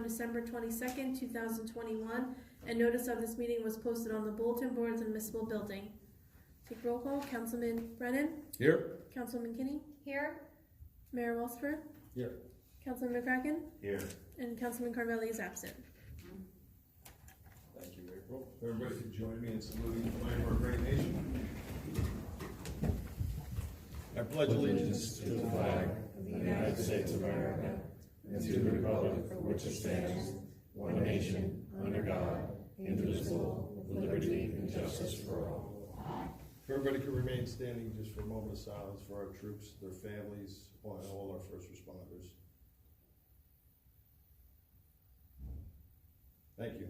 on December 22nd, 2021, and notice of this meeting was posted on the bulletin boards in the municipal building. Take roll call. Councilman Brennan? Here. Councilman Kinney? Here. Mayor Wellsford? Here. Councilman McCracken? Here. And Councilman Carvelli is absent. Thank you, April. Everybody could join me in saluting the flag of our great nation. I pledge allegiance to the flag of the United States of America and to the republic for which it stands, one nation, under God, indivisible, with liberty and justice for all. If everybody could remain standing just for a moment of silence for our troops, their families, and all our first responders. Thank you.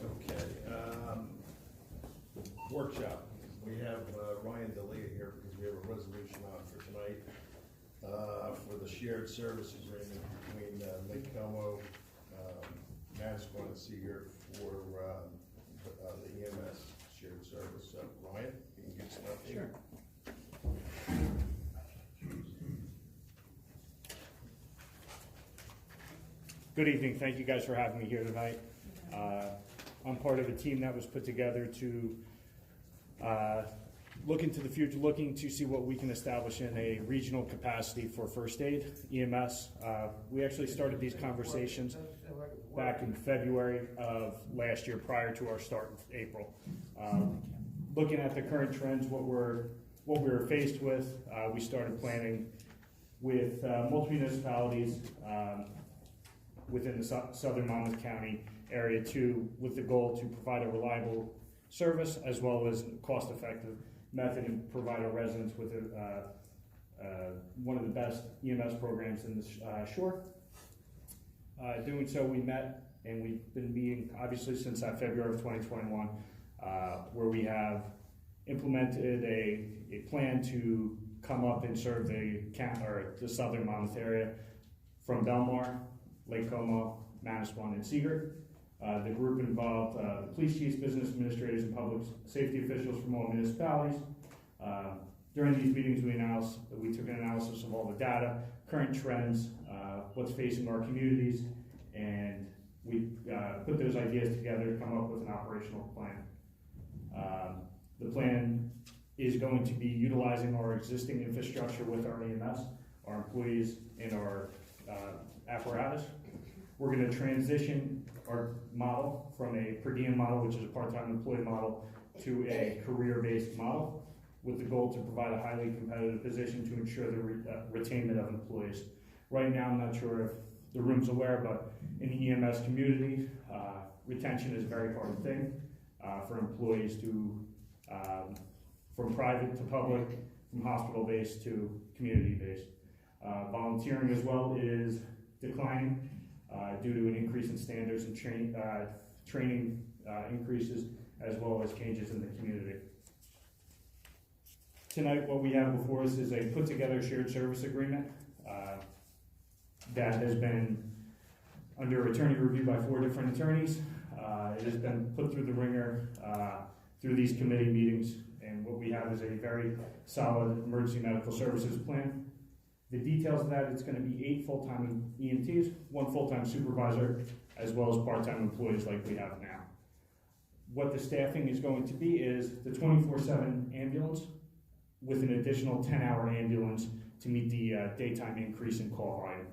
Okay. Workshop. We have Ryan DeLea here because we have a resolution on for tonight for the shared service agreement between Lake Como, Manasquan, and Seager for the EMS shared service. Ryan, you can get started. Sure. Good evening. Thank you guys for having me here tonight. I'm part of a team that was put together to look into the future, looking to see what we can establish in a regional capacity for first aid, EMS. We actually started these conversations back in February of last year, prior to our start in April. Looking at the current trends, what we were faced with, we started planning with multiple municipalities within the southern Monmouth County area with the goal to provide a reliable service as well as cost-effective method and provide our residents with one of the best EMS programs in the shore. Doing so, we met and we've been meeting obviously since February of 2021, where we have implemented a plan to come up and serve the southern Monmouth area from Belmar, Lake Como, Manasquan, and Seager. The group involved the police chiefs, business administrators, and public safety officials from all municipalities. During these meetings, we took an analysis of all the data, current trends, what's facing our communities, and we put those ideas together to come up with an operational plan. The plan is going to be utilizing our existing infrastructure with our EMS, our employees, and our apparatus. We're going to transition our model from a per diem model, which is a part-time employee model, to a career-based model with the goal to provide a highly competitive position to ensure the retainment of employees. Right now, I'm not sure if the room's aware, but in the EMS community, retention is a very hard thing for employees from private to public, from hospital-based to community-based. Volunteering as well is declining due to an increase in standards and training increases, as well as changes in the community. Tonight, what we have before us is a put-together shared service agreement that has been under attorney review by 4 different attorneys. It has been put through the ringer through these committee meetings, and what we have is a very solid emergency medical services plan. The details of that, it's going to be 8 full-time EMTs, 1 full-time supervisor, as well as part-time employees like we have now. What the staffing is going to be is the 24/7 ambulance with an additional 10-hour ambulance to meet the daytime increase in call volume.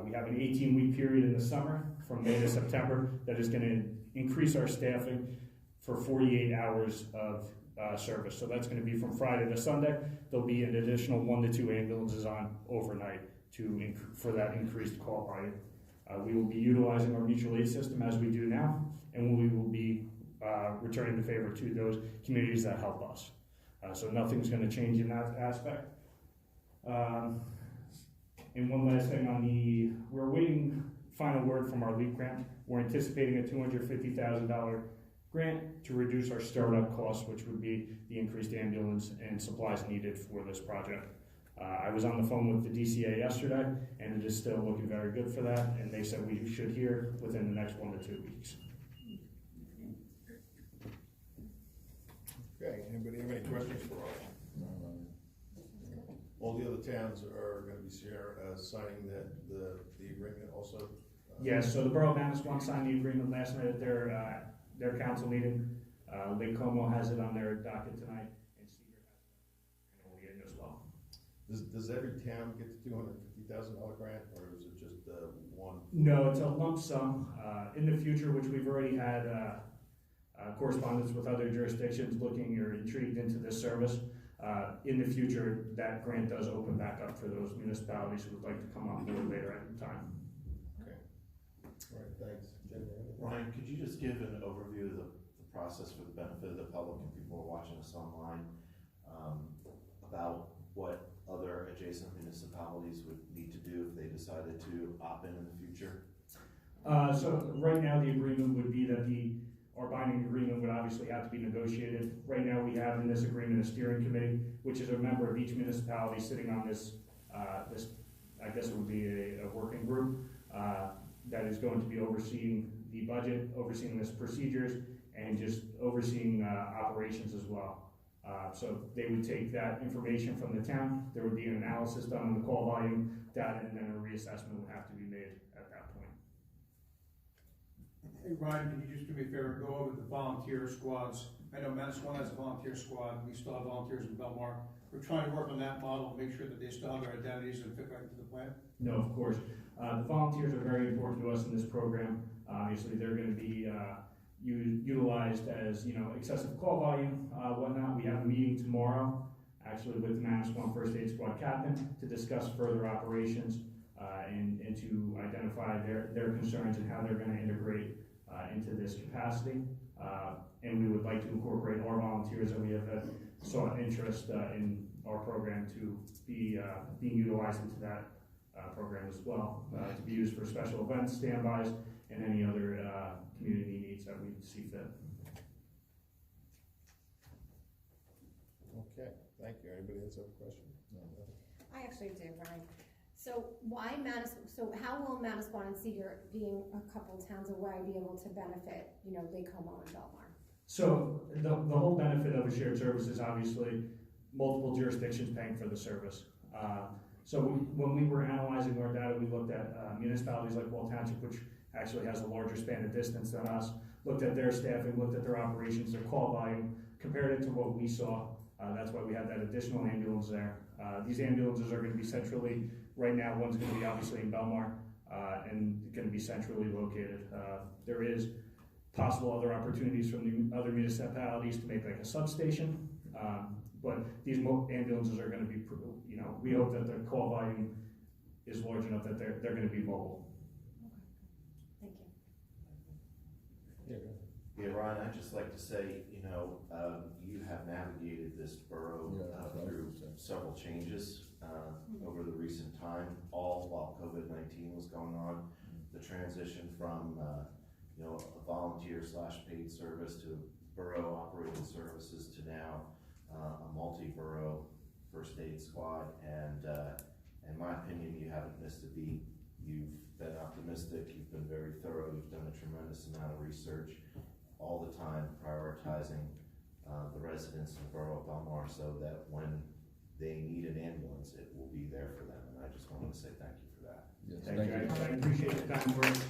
We have an 18-week period in the summer from May to September that is going to increase our staffing for 48 hours of service. So that's going to be from Friday to Sunday. There'll be an additional 1 to 2 ambulances on overnight for that increased call volume. We will be utilizing our mutual aid system as we do now, and we will be returning the favor to those communities that help us. So nothing's going to change in that aspect. And one last thing we're waiting final word from our LEAP grant. We're anticipating a $250,000 grant to reduce our startup costs, which would be the increased ambulance and supplies needed for this project. I was on the phone with the DCA yesterday, and it is still looking very good for that, and they said we should hear within the next 1 to 2 weeks. Okay, anybody have any questions for us? all the other towns are gonna be signing the agreement also? Yes, so the Borough of Manasquan signed the agreement last night at their council meeting. Lake Como has it on their docket tonight, and Cedar has it on their as well. Does every town get the $250,000 grant, or is it just one? No, it's a lump sum. In the future, which we've already had correspondence with other jurisdictions looking or intrigued into this service. In the future, that grant does open back up for those municipalities who would like to come on board later at the time. Okay. All right, thanks. Jen, anything? Ryan, could you just give an overview of the process for the benefit of the public and people who are watching us online, about what other adjacent municipalities would need to do if they decided to opt in the future? So right now, the agreement would be that our binding agreement would obviously have to be negotiated. Right now, we have in this agreement a steering committee, which is a member of each municipality sitting on this, I guess it would be a working group, that is going to be overseeing the budget, overseeing this procedures, and just overseeing operations as well. So they would take that information from the town, there would be an analysis done on the call volume data, and then a reassessment would have to be made at that point. Hey Ryan, can you just do me a favor and go over the volunteer squads? I know Manasquan has a volunteer squad, we still have volunteers in Belmar. We're trying to work on that model, make sure that they still have their identities and fit right into the plan. No, of course. The volunteers are very important to us in this program. Obviously, they're going to be utilized as, excessive call volume, whatnot. We have a meeting tomorrow, actually with the Manasquan First Aid Squad captain, to discuss further operations and to identify their concerns and how they're going to integrate into this capacity. And we would like to incorporate our volunteers that we have sought interest in our program to be being utilized into that program as well, to be used for special events, standbys, and any other community needs that we see fit. Okay, thank you. Anybody else have a question? No. I actually do, Ryan. So why so how will Manasquan and Cedar, being a couple towns away, be able to benefit, Lake Como and Belmar? So the whole benefit of a shared service is obviously multiple jurisdictions paying for the service. So when we were analyzing our data, we looked at municipalities like Wall Township, which actually has a larger span of distance than us, looked at their staffing, looked at their operations, their call volume, compared it to what we saw. That's why we have that additional ambulance there. These ambulances are going to be centrally, right now one's going to be obviously in Belmar and going to be centrally located. There is possible other opportunities from the other municipalities to make like a substation, but these ambulances are going to be, we hope that the call volume is large enough that they're going to be mobile. Thank you. Yeah, Yeah, Ryan, I'd just like to say, you have navigated this borough through several changes over the recent time, all while COVID-19 was going on. The transition from, a volunteer/paid service to borough operating services to now a multi-borough first aid squad. And in my opinion, you haven't missed a beat. You've been optimistic, you've been very thorough, you've done a tremendous amount of research all the time, prioritizing the residents in the borough of Belmar so that when they need an ambulance, it will be there for them. And I just wanted to say thank you for that. Yes, Thank you. I appreciate the kind words.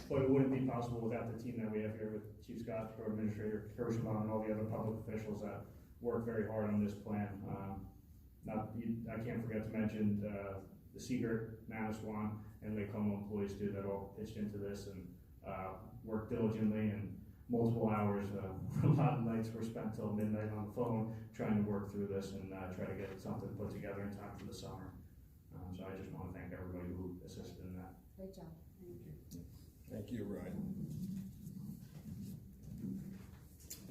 But it wouldn't be possible without the team that we have here with Chief Scott, our Administrator Kirschbaum, and all the other public officials that work very hard on this plan. I can't forget to mention the Cedar, Manasquan, and Lake Como employees too that all pitched into this and worked diligently and multiple hours. A lot of nights were spent till midnight on the phone trying to work through this and try to get something put together in time for the summer. So I just want to thank everybody who assisted in that. Great job. Thank you. Thank you, Ryan.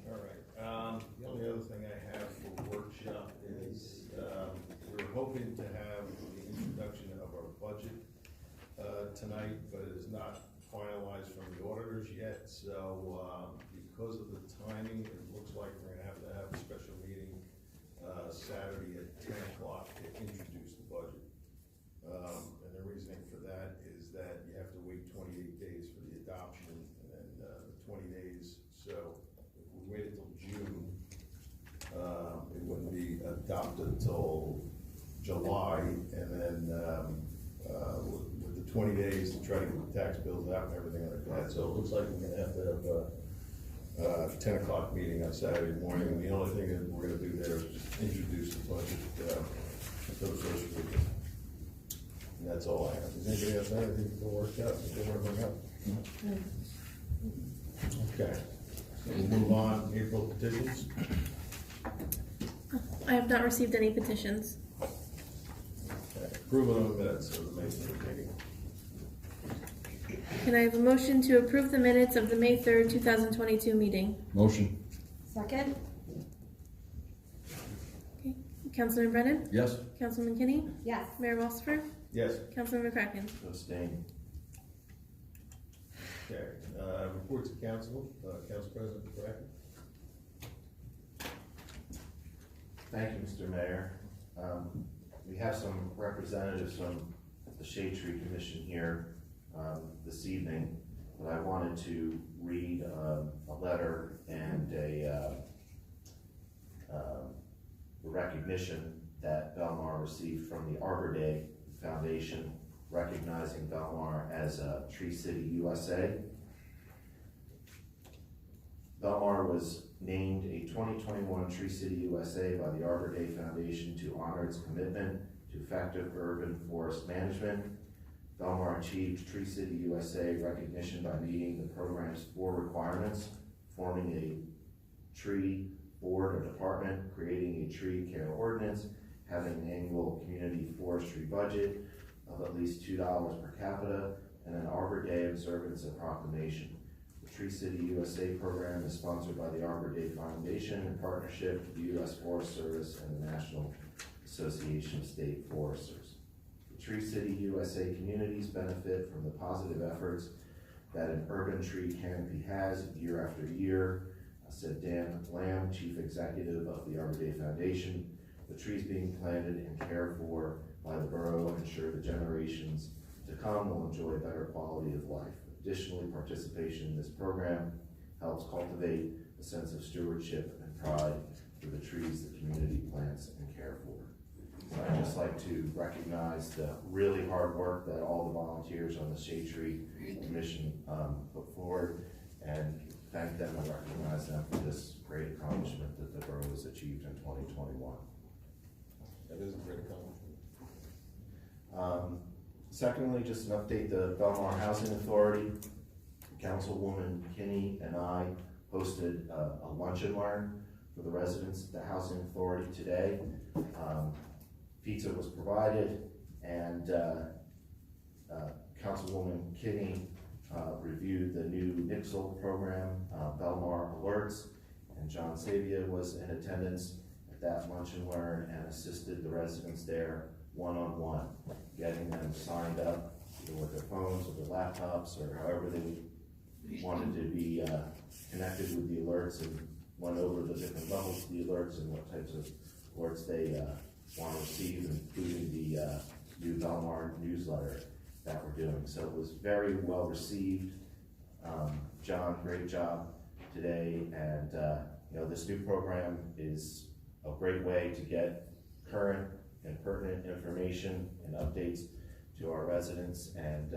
All right, the only other thing I have for workshop is, we're hoping to have the introduction of our budget tonight, but it is not finalized from the auditors yet. So because of the timing, it looks like we're gonna have a special meeting Saturday at 10 o'clock to introduce the budget. And the reasoning for that is that you have to wait 28 days for the adoption and then 20 days. So if we wait until June, July, and then, with the 20 days to try to get the tax bills out and everything like that. So it looks like we're gonna have to have a 10 o'clock meeting on Saturday morning. And the only thing that we're gonna do there is just introduce the budget, for the first week. And that's all I have. Does anybody else have anything to work out that they wanna bring up? Okay, so we'll move on, April petitions. I have not received any petitions. Okay, approval of the minutes of the May 3rd meeting. Can I have a motion to approve the minutes of the May 3rd, 2022 meeting? Motion. Second? Okay. Councilman Brennan? Yes. Councilman Kinney? Yes. Mayor Walsifer? Yes. Councilman McCracken? Abstain. Okay, reports of council, Council President McCracken. Thank you, Mr. Mayor. We have some representatives from the Shade Tree Commission here this evening, but I wanted to read a letter and a recognition that Belmar received from the Arbor Day Foundation, recognizing Belmar as a Tree City USA. Belmar was named a 2021 Tree City USA by the Arbor Day Foundation to honor its commitment to effective urban forest management. Belmar achieved Tree City USA recognition by meeting the program's 4 requirements: forming a tree board or department, creating a tree care ordinance, having an annual community forestry budget of at least $2 per capita, and an Arbor Day observance and proclamation. The Tree City USA program is sponsored by the Arbor Day Foundation in partnership with the U.S. Forest Service and the National Association of State Foresters. The Tree City USA communities benefit from the positive efforts that an urban tree canopy has year after year, said Dan Lamb, Chief Executive of the Arbor Day Foundation. The trees being planted and cared for by the borough ensure the generations to come will enjoy a better quality of life. Additionally, participation in this program helps cultivate a sense of stewardship and pride for the trees the community plants and care for. So I'd just like to recognize the really hard work that all the volunteers on the Shade Tree Commission put forward, and thank them and recognize them for this great accomplishment that the borough has achieved in 2021. That is a great accomplishment. Secondly, just an update, the Belmar Housing Authority, Councilwoman Kinney and I hosted a lunch and learn for the residents at the Housing Authority today. Pizza was provided, and Councilwoman Kinney reviewed the new Nixle program, Belmar Alerts, and John Sabia was in attendance at that lunch and learn and assisted the residents there one-on-one, getting them signed up either with their phones or their laptops or however they wanted to be connected with the alerts, and went over the different levels of the alerts and what types of alerts they want to receive, including the new Belmar newsletter that we're doing. So it was very well received. John, great job today, and you know, this new program is a great way to get current and pertinent information and updates to our residents, and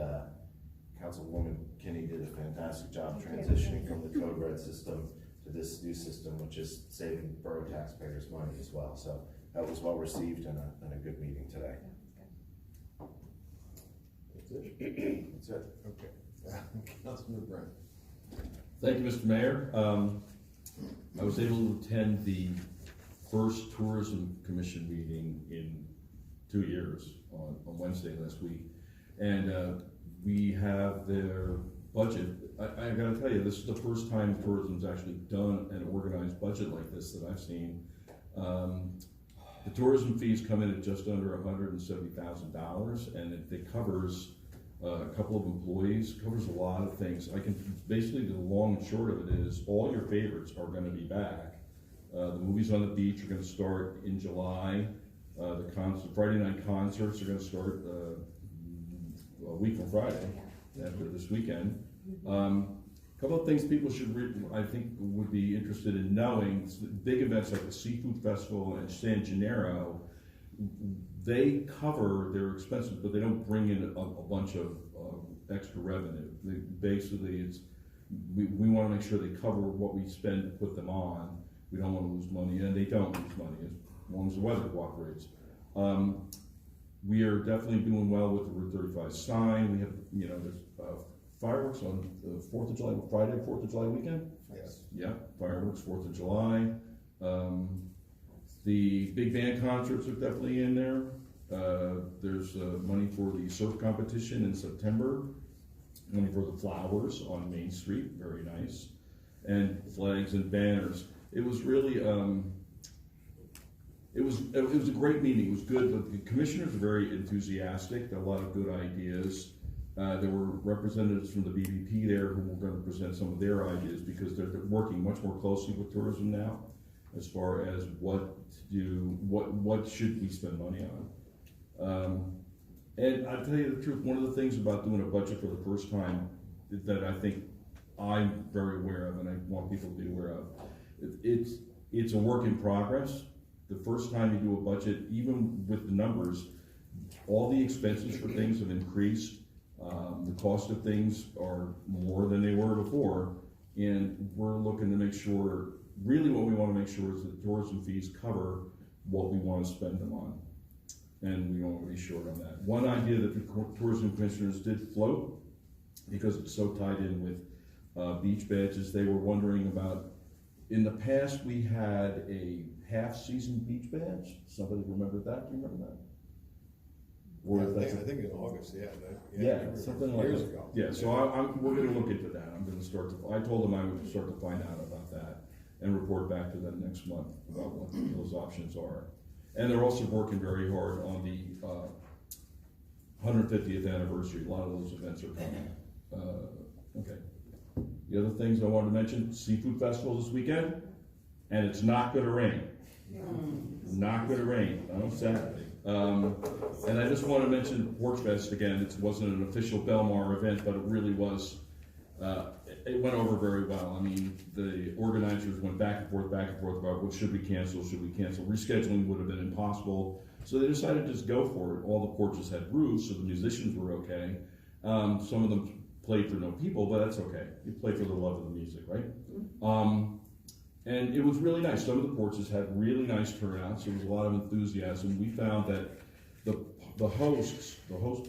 Councilwoman Kinney did a fantastic job transitioning from the Code Red system to this new system, which is saving borough taxpayers money as well. So that was well received and a good meeting today. That's it? That's it, okay. Councilman Brennan. Thank you, Mr. Mayor. I was able to attend the first Tourism Commission meeting in 2 years on Wednesday last week. And we have their budget. I gotta tell you, this is the first time tourism's actually done an organized budget like this that I've seen. The tourism fees come in at just under $170,000, and it covers a couple of employees, covers a lot of things. Basically the long and short of it is all your favorites are gonna be back. The movies on the beach are gonna start in July. The Friday night concerts are gonna start a week from Friday, after this weekend. A couple of things people should, I think, would be interested in knowing. Big events like the Seafood Festival and San Gennaro, they cover their expenses, but they don't bring in a bunch of extra revenue. Basically, we want to make sure they cover what we spend to put them on. We don't want to lose money, and they don't lose money as long as the weather cooperates. We are definitely doing well with the Route 35 sign. We have, there's fireworks on the 4th of July, Friday, 4th of July weekend? Yes. Yeah, fireworks, 4th of July. The big band concerts are definitely in there. There's money for the surf competition in September, money for the flowers on Main Street, very nice, and flags and banners. It was really, it was a great meeting. It was good. The commissioners are very enthusiastic. There are a lot of good ideas. There were representatives from the BBP there who were going to present some of their ideas because they're working much more closely with tourism now, as far as what to do, what should we spend money on. And I'll tell you the truth, one of the things about doing a budget for the first time that I think I'm very aware of, and I want people to be aware of, it's a work in progress. The first time you do a budget, even with the numbers, all the expenses for things have increased. The cost of things are more than they were before, and we're looking to make sure, really what we want to make sure is that tourism fees cover what we want to spend them on. And we don't want to be short on that. One idea that the tourism commissioners did float, because it's so tied in with beach badges, they were wondering about, in the past we had a half-season beach badge. Somebody remembered that? Do you remember that? Or I think in August, something like years that. ago. Yeah, so we're going to look into that. I'm going to I told them I would start to find out about that and report back to them next month about what those options are. And they're also working very hard on the 150th anniversary. A lot of those events are coming. Okay. The other things I wanted to mention, Seafood Festival this weekend, and it's not going to rain. Not going to rain on Saturday. And I just want to mention Porch Fest again. It wasn't an official Belmar event, but it really was. It went over very well. I mean, the organizers went back and forth about what should we cancel, Rescheduling would have been impossible. So they decided to just go for it. All the porches had roofs, so the musicians were okay. Some of them played for no people, but that's okay. You play for the love of the music, right? And it was really nice. Some of the porches had really nice turnouts. There was a lot of enthusiasm. We found that the host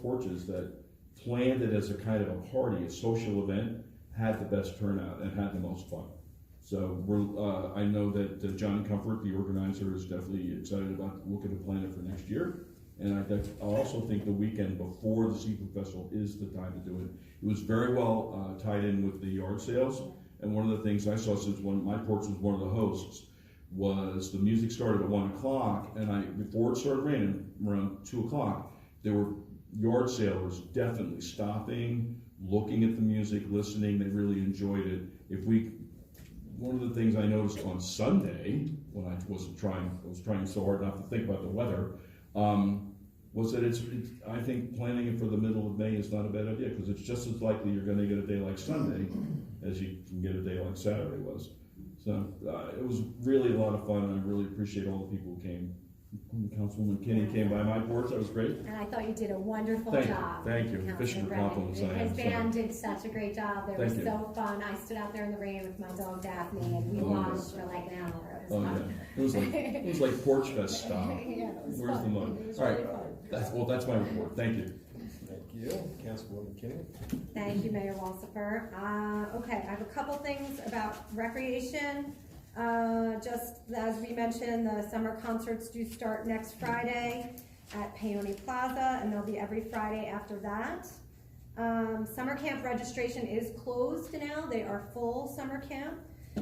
porches that planned it as a kind of a party, a social event, had the best turnout and had the most fun. So I know that Johnny Comfort, the organizer, is definitely excited about looking to plan it for next year. And I also think the weekend before the Seafood Festival is the time to do it. It was very well tied in with the yard sales. And one of the things I saw, since my porch was one of the hosts, was the music started at 1 o'clock, and before it started raining, around 2 o'clock, there were yard salers definitely stopping, looking at the music, listening. They really enjoyed it. One of the things I noticed on Sunday, when I was trying so hard not to think about the weather, was that I think planning it for the middle of May is not a bad idea, because it's just as likely you're going to get a day like Sunday as you can get a day like Saturday was. So it was really a lot of fun, and I really appreciate all the people who came. Councilwoman Kinney came by my porch. That was great. And I thought you did a wonderful job. Thank you. Fishing for compliments. His band did such a great job. They were so fun. I stood out there in the rain with my dog Daphne, and we watched for like an hour. It was fun. Yeah. It was like Porch Fest style. Yeah, it was Where's fun. the money? It was All right. really fun. That's my report. Thank you. Thank you, Councilwoman Kinney. Thank you, Mayor Walsifer. Okay, I have a couple things about recreation. Just as we mentioned, the summer concerts do start next Friday at Peony Plaza, and they'll be every Friday after that. Summer camp registration is closed now. They are full summer camp.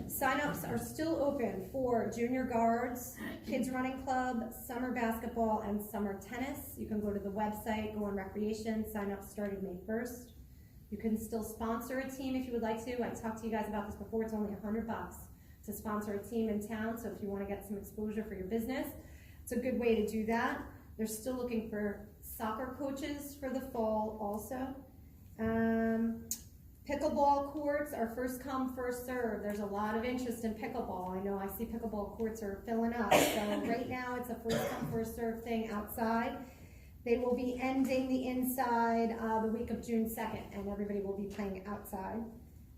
Sign-ups are still open for junior guards, kids running club, summer basketball, and summer tennis. You can go to the website, go on recreation. Sign-ups started May 1st. You can still sponsor a team if you would like to. I talked to you guys about this before. It's only $100 to sponsor a team in town. So if you want to get some exposure for your business, it's a good way to do that. They're still looking for soccer coaches for the fall also. Pickleball courts are first come, first served. There's a lot of interest in pickleball. I know I see pickleball courts are filling up. So right now it's a first come, first served thing outside. They will be ending the inside the week of June 2nd, and everybody will be playing outside.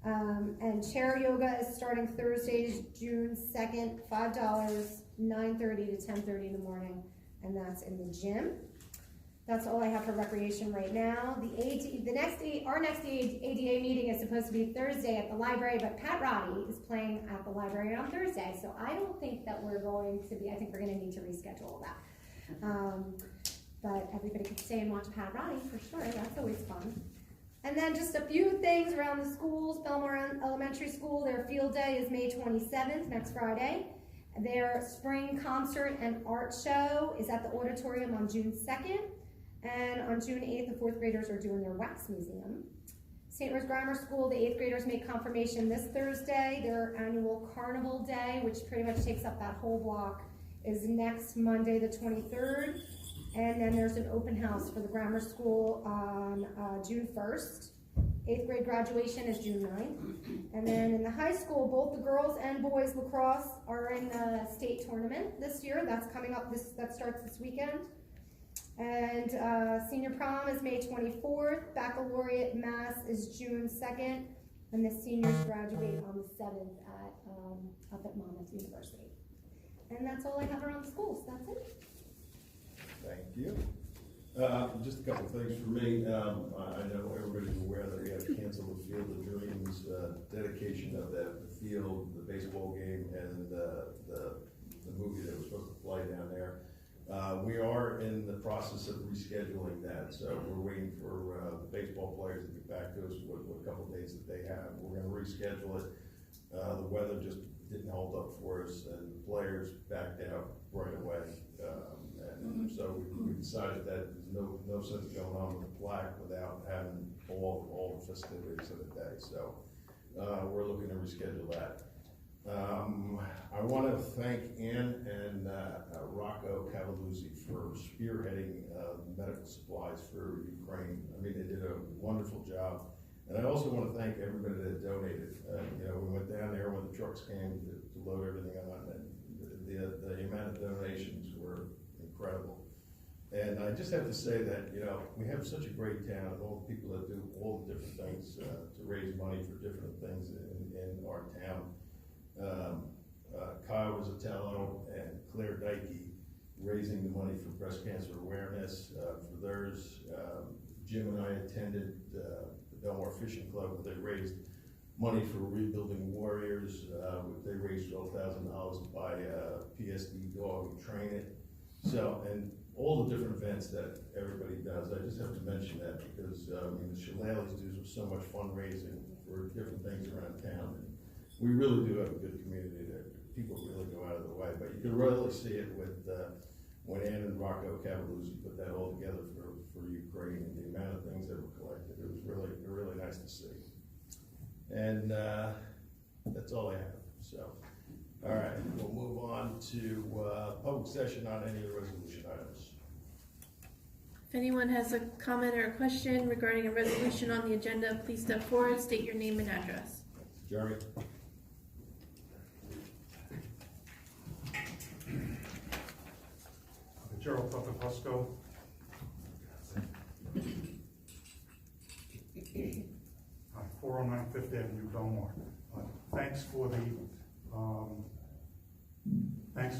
And chair yoga is starting Thursday, June 2nd, $5, 9:30 to 10:30 in the morning, and that's in the gym. That's all I have for recreation right now. Our next ADA meeting is supposed to be Thursday at the library, but Pat Roddy is playing at the library on Thursday, so I don't think that we're going to be, I think we're gonna need to reschedule that. But everybody can stay and watch Pat Roddy for sure, that's always fun. And then just a few things around the schools. Belmar Elementary School, their field day is May 27th, next Friday. Their spring concert and art show is at the auditorium on June 2nd. And on June 8th, the 4th graders are doing their wax museum. St. Rose Grammar School, the 8th graders make confirmation this Thursday. Their annual carnival day, which pretty much takes up that whole block, is next Monday, the 23rd. And then there's an open house for the grammar school on June 1st. 8th grade graduation is June 9th. And then in the high school, both the girls and boys lacrosse are in the state tournament this year. That's coming up, that starts this weekend. And senior prom is May 24th. Baccalaureate mass is June 2nd. And the seniors graduate on the 7th up at Monmouth University. And that's all I have around the schools. That's it. Thank you. Just a couple of things for me. I know everybody's aware that we have canceled the Field of Dreams dedication of the field, the baseball game, and the movie that was supposed to play down there. We are in the process of rescheduling that, so we're waiting for the baseball players to get back to us with a couple of dates that they have. We're going to reschedule it. The weather just didn't hold up for us, and the players backed out right away. And so we decided that there's no sense going on with the plaque without having all the festivities of the day. So we're looking to reschedule that. I want to thank Ann and Rocco Cavaluzzi for spearheading medical supplies for Ukraine. I mean, they did a wonderful job. And I also want to thank everybody that donated. We went down there when the trucks came to load everything on, and the amount of donations were incredible. And I just have to say that, we have such a great town, and all the people that do all the different things to raise money for different things in our town. Kyle Rosatello and Claire Dykey raising the money for breast cancer awareness for theirs. Jim and I attended the Belmar Fishing Club, where they raised money for Rebuilding Warriors. They raised $12,000 to buy a PSD dog and train it. So, and all the different events that everybody does. I just have to mention that because the Shillelaghs do so much fundraising for different things around town. And we really do have a good community that people really go out of the way. But you can really see it with when Ann and Rocco Cavaluzzi put that all together for Ukraine, and the amount of things that were collected. It was really nice to see. And that's all I have. So, all right, we'll move on to public session on any of the resolution items. If anyone has a comment or a question regarding a resolution on the agenda, please step forward, state your name and address. Jeremy? Gerald Papapusco. 409 Fifth Avenue, Belmar. Thanks for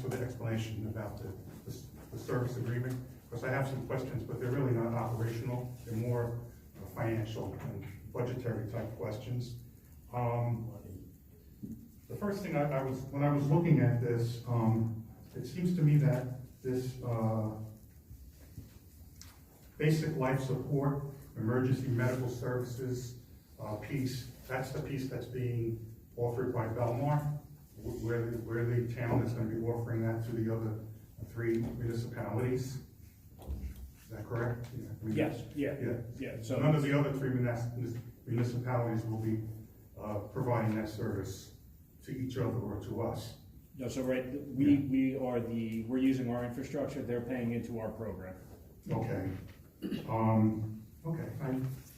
the explanation about the service agreement, because I have some questions, but they're really not operational. They're more financial and budgetary type questions. The first thing when I was looking at this, it seems to me that this basic life support, emergency medical services piece, that's the piece that's being offered by Belmar, where the town is going to be offering that to the other 3 municipalities. Is that correct? Yeah. Yeah. So none of the other 3 municipalities will be providing that service to each other or to us. No, so we're using our infrastructure, they're paying into our program. Okay. Okay.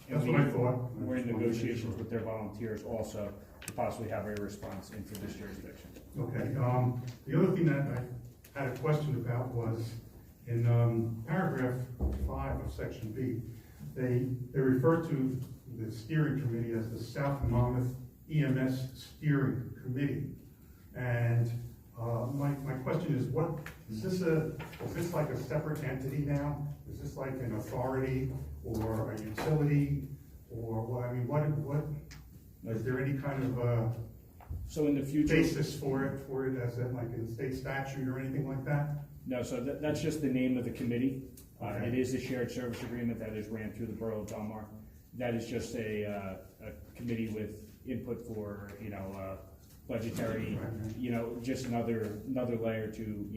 And That's what I thought. We're in negotiations with their volunteers also to possibly have a response into this jurisdiction. Okay, the other thing that I had a question about was in paragraph 5 of section B, they refer to the steering committee as the South Monmouth EMS Steering Committee. And my question is, is this like a separate entity now? Is this like an authority or a utility, or what? I mean, what is there any kind of So in the future, basis for it as in like in state statute or anything like that? no, so that's just the name of the committee. Okay. It is a shared service agreement that is ran through the Borough of Belmar. That is just a committee with input for, budgetary, just another layer to,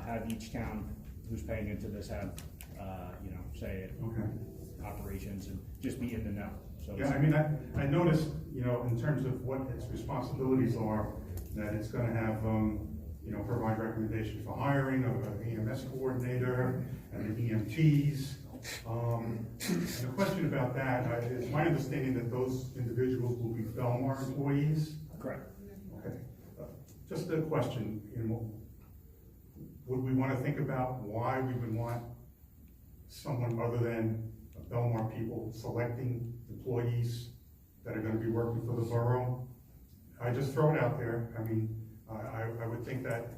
have each town who's paying into this have, say, Okay. operations and just be in the know. So Yeah, I mean, I noticed, in terms of what its responsibilities are, that it's gonna have, provide recommendations for hiring of an EMS coordinator and the EMTs. And the question about that, it's my understanding that those individuals will be Belmar employees. correct. Okay. Just a question, would we want to think about why we would want someone other than Belmar people selecting employees that are going to be working for the borough? I just throw it out there. I mean, I would think that,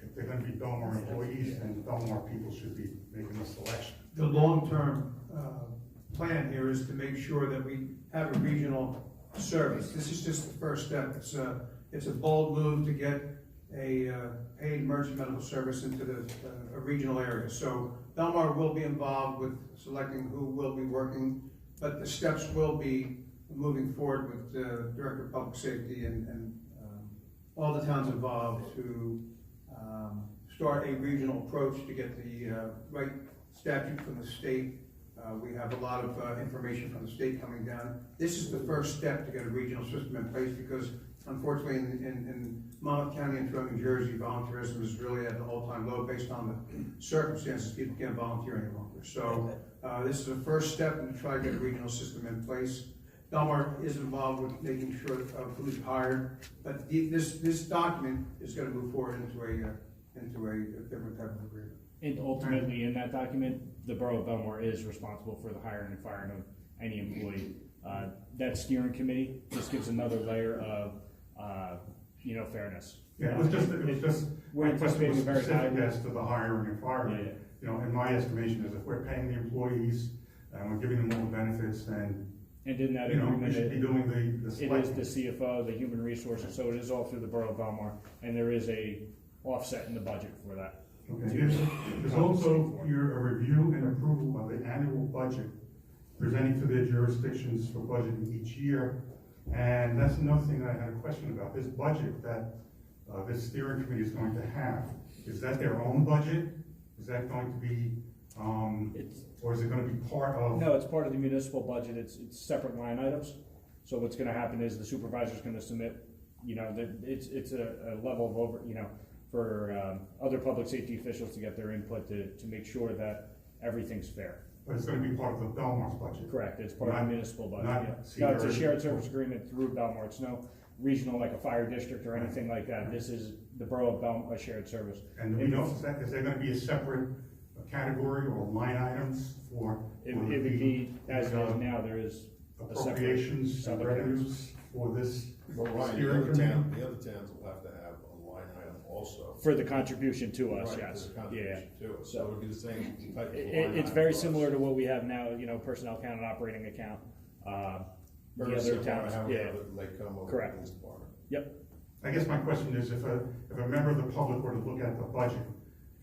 if they're going to be Belmar employees, then Belmar people should be making the selection. The long-term plan here is to make sure that we have a regional service. This is just the first step. It's a bold move to get a paid emergency medical service into a regional area. So Belmar will be involved with selecting who will be working, but the steps will be moving forward with the Director of Public Safety and all the towns involved to start a regional approach to get the right statute from the state. We have a lot of information from the state coming down. This is the first step to get a regional system in place because unfortunately in Monmouth County and throughout New Jersey, volunteerism is really at an all-time low based on the circumstances. People can't volunteer any longer. So this is the first step in to try to get a regional system in place. Belmar is involved with making sure of who's hired, but this document is going to move forward into a different type of agreement. And ultimately, in that document, the Borough of Belmar is responsible for the hiring and firing of any employee. That steering committee just gives another layer of, fairness. Yeah, it was just, We're my question was anticipating a very specific high- as to the hiring and firing. Yeah. In my estimation is if we're paying the employees and we're giving them all the benefits, then, And in that we agreement, should be doing the it is selection. the CFO, the human resources, so it is all through the Borough of Belmar, and there is a offset in the budget for that. Okay, there's also a review and approval of the annual budget presenting to their jurisdictions for budgeting each year. And that's another thing that I had a question about. This budget that this steering committee is going to have, is that their own budget? Is that going to be, or is it going to be part of? No, it's part of the municipal budget, it's separate line items. So what's gonna happen is the supervisor's gonna submit, it's a level of for other public safety officials to get their input to make sure that everything's fair. But it's going to be part of the Belmar's budget? Correct, it's part of the Not- municipal budget, not yeah. No, it's a CRA. shared service agreement through Belmar, it's no regional like a fire district or anything like that. This is the Borough of Belmar, a shared service. And do we know, is there going to be a separate category or line items for? It would be, as it is now, there is a separate Appropriations and separate revenues for this Well, Ryan, steering committee? the other towns will have to have a line item also. for the contribution to us, Right, yes, for the yeah. contribution to it. So it would be the same type of line It's item very for us. similar to what we have now, personnel account and operating account. The Very other similar to towns, how we yeah, have it in Lake Como Correct. Police Department. yep. I guess my question is, if a member of the public were to look at the budget,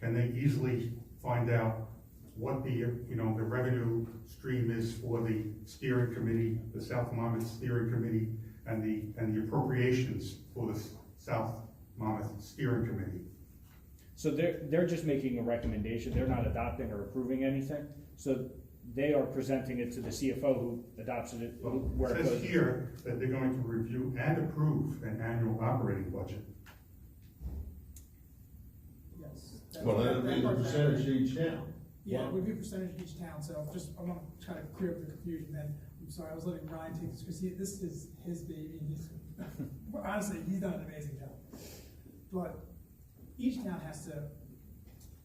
can they easily find out what the revenue stream is for the steering committee, the South Monmouth Steering Committee, and the appropriations for the South Monmouth Steering Committee? So they're just making a recommendation, they're not adopting or approving anything, so they are presenting it to the CFO who adopts it where It it says goes. here that they're going to review and approve an annual operating budget. Yes. Well, that'll be the percentage each town. Yeah, it would be a percentage of each town, so just, I wanna try to clear up the confusion then. I'm sorry, I was letting Ryan take this, because this is his baby, and he's, honestly, he's done an amazing job. But each town has to,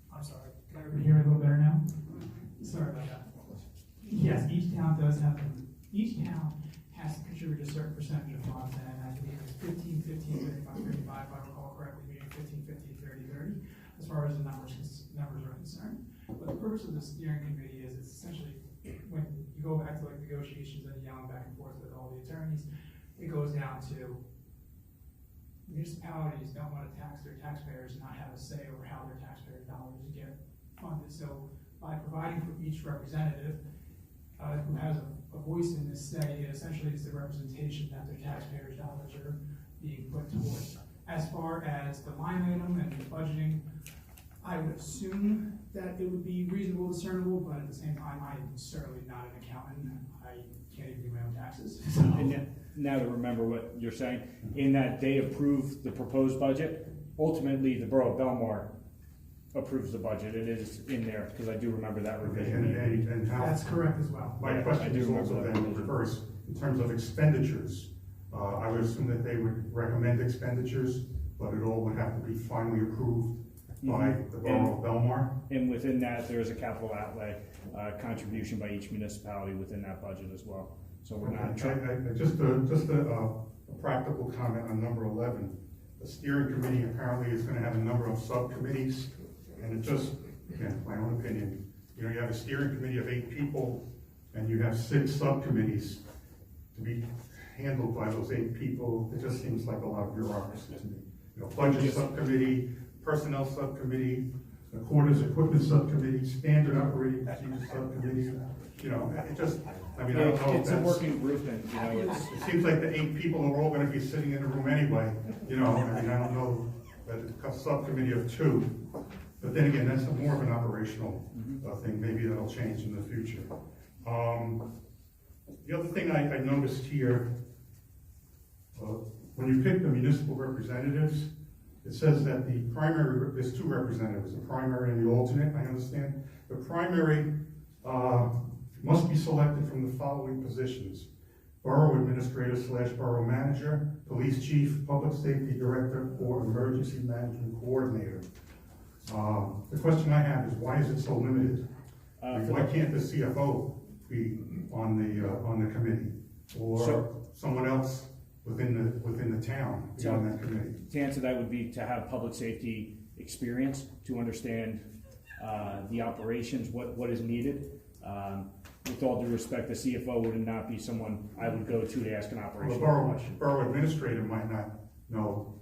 I'm sorry, can everybody hear me a little better now? Sorry about that. Yes, each town has to contribute a certain percentage of funds, and I believe it's 15, 15, 35, 35, if I recall correctly, maybe 15, 15, 30, 30, as far as the numbers are concerned. But the purpose of the steering committee is it's essentially, when you go back to like negotiations and yelling back and forth with all the attorneys, it goes down to municipalities don't want to tax their taxpayers and not have a say over how their taxpayer dollars get funded. So by providing for each representative who has a voice in this study, it essentially is the representation that their taxpayers' dollars are being put towards. As far as the line item and the budgeting, I would assume that it would be reasonable, discernible, but at the same time, I'm certainly not an accountant. I can't even do my own taxes. So. And now to remember what you're saying, in that they approve the proposed budget, ultimately the Borough of Belmar approves the budget. It is in there, because I do remember that revision. And how? That's correct as well. My question is also then in reverse, in terms of expenditures, I would assume that they would recommend expenditures, but it all would have to be finally approved by the Borough of Belmar. And within that, there is a capital outlay contribution by each municipality within that budget as well. So we're not trying. Just a practical comment on number 11. The steering committee apparently is going to have a number of subcommittees, and it just, again, my own opinion, you know, you have a steering committee of 8 people, and you have 6 subcommittees to be handled by those 8 people. It just seems like a lot of bureaucracy to me. You know, budget subcommittee, personnel subcommittee, the quarters equipment subcommittee, standard operating procedure subcommittee. You know, it just, I mean, I don't know if it's a working group, and you know, it seems like the 8 people are all going to be sitting in the room anyway. You know, I mean, I don't know that it's a subcommittee of 2, but then again, that's more of an operational thing. Maybe that'll change in the future. The other thing I noticed here, when you pick the municipal representatives, it says that the primary, there's 2 representatives, the primary and the alternate, I understand. The primary must be selected from the following positions: Borough Administrator / Borough Manager, Police Chief, Public Safety Director, or Emergency Management Coordinator. The question I have is, why is it so limited? Why can't the CFO be on the committee, or someone else within the town be on that committee? to answer that would be to have public safety experience, to understand the operations, what is needed. With all due respect, the CFO would not be someone I would go to ask an operational question. The borough administrator might not know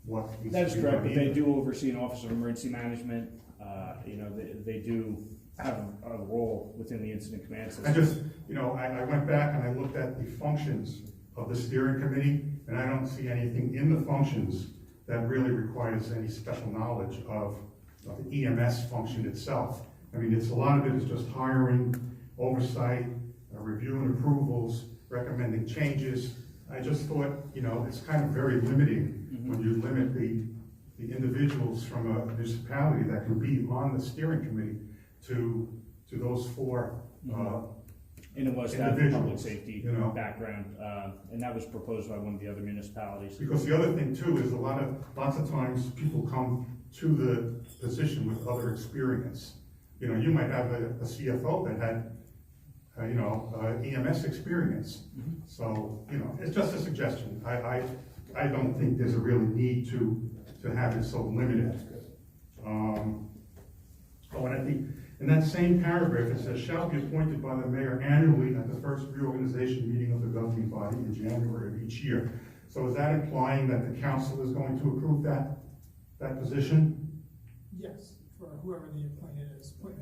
what needs to be That is correct, but they either. do oversee an Office of Emergency Management. You know, they do have a role within the incident command system. I just, you know, I went back and I looked at the functions of the steering committee, and I don't see anything in the functions that really requires any special knowledge of the EMS function itself. I mean, a lot of it is just hiring, oversight, reviewing approvals, recommending changes. I just thought, you know, it's kind of very limiting when you limit the individuals from a municipality that can be on the steering committee to those 4 And it was to have a public individuals, safety you know. background, and that was proposed by one of the other municipalities. Because the other thing too is lots of times people come to the position with other experience. You know, you might have a CFO that had, EMS experience. So, you know, it's just a suggestion. I don't think there's a real need to have it so limited. And in that same paragraph, it says, shall be appointed by the mayor annually at the first reorganization meeting of the governing body in January of each year. So is that implying that the council is going to approve that position? Yes, for whoever the appointment is for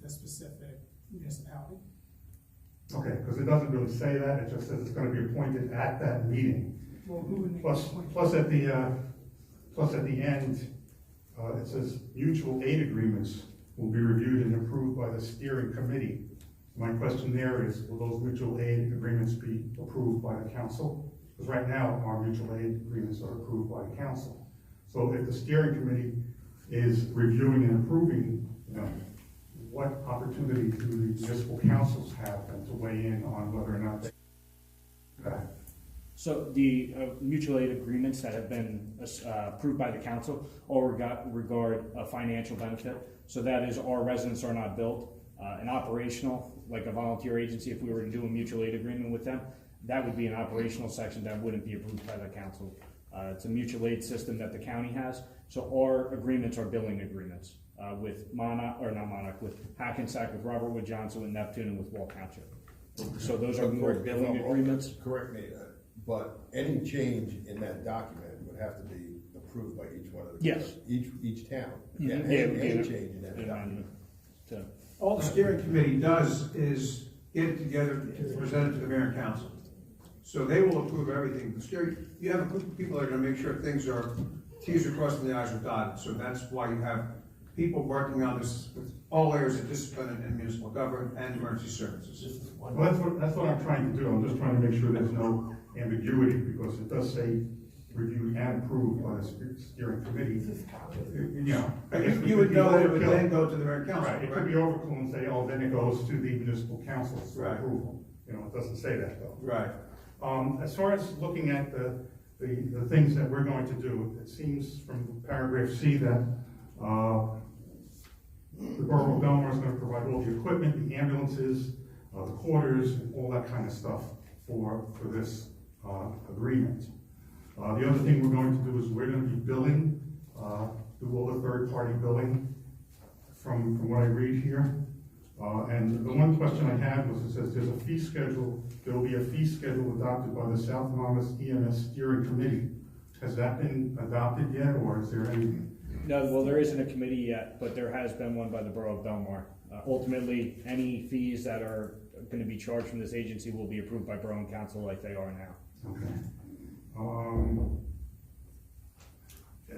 the specific municipality. Okay, because it doesn't really say that, it just says it's going to be appointed at that meeting. Well, who would make the Plus at the end, it says mutual aid agreements will be reviewed and approved by the steering committee. My question there is, will those mutual aid agreements be approved by the council? Because right now, our mutual aid agreements are approved by the council. So if the steering committee is reviewing and approving you know, what opportunity do the municipal councils have then to weigh in on whether or not they, that? So the mutual aid agreements that have been approved by the council all regard a financial benefit. So that is our residents are not billed. An operational, like a volunteer agency, if we were to do a mutual aid agreement with them, that would be an operational section that wouldn't be approved by the council. It's a mutual aid system that the county has. So our agreements are billing agreements with with Hackensack, with Robert Wood Johnson, with Neptune, and with Wall Township. So those are more billing agreements. Correct me, but any change in that document would have to be approved by each one of the. Yes. Each town. Mhm. Yeah, Yeah, any change in that document. All the steering committee does is get it together and present it to the mayor and council. So they will approve everything. The steering, you have a group of people that are gonna make sure things are, T's are crossed and the I's are dotted. So that's why you have people working on this with all areas of discipline and municipal government and emergency services. Well, that's what I'm trying to do. I'm just trying to make sure there's no ambiguity, because it does say reviewed and approved by the steering committee. You know, I guess You would know that it would overkill. then go to the mayor and council. Right, it could be overkill and say, oh, then it goes to the municipal councils for Right. approval. You know, it doesn't say that though. Right. As far as looking at the things that we're going to do, it seems from paragraph C that, the Borough of Belmar is gonna provide all the equipment, the ambulances, the quarters, and all that kind of stuff for this, agreement. The other thing we're going to do is we're gonna be billing, do all the third-party billing from what I read here. And the one question I had was, it says there's a fee schedule, there will be a fee schedule adopted by the South Monmouth EMS Steering Committee. Has that been adopted yet, or is there any? No, well, there isn't a committee yet, but there has been one by the Borough of Belmar. Ultimately, any fees that are going to be charged from this agency will be approved by Borough and Council like they are now. Okay.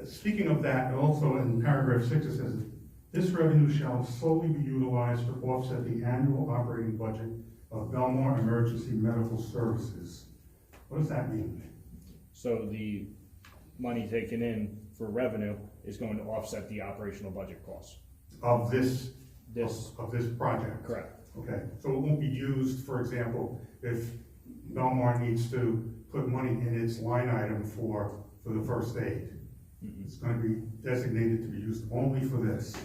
Speaking of that, also in paragraph 6, it says, this revenue shall solely be utilized to offset the annual operating budget of Belmar Emergency Medical Services. What does that mean? So the money taken in for revenue is going to offset the operational budget costs. Of this project? Correct. Okay, so it won't be used, for example, if Belmar needs to put money in its line item for the first aid. It's going to be designated to be used only for this.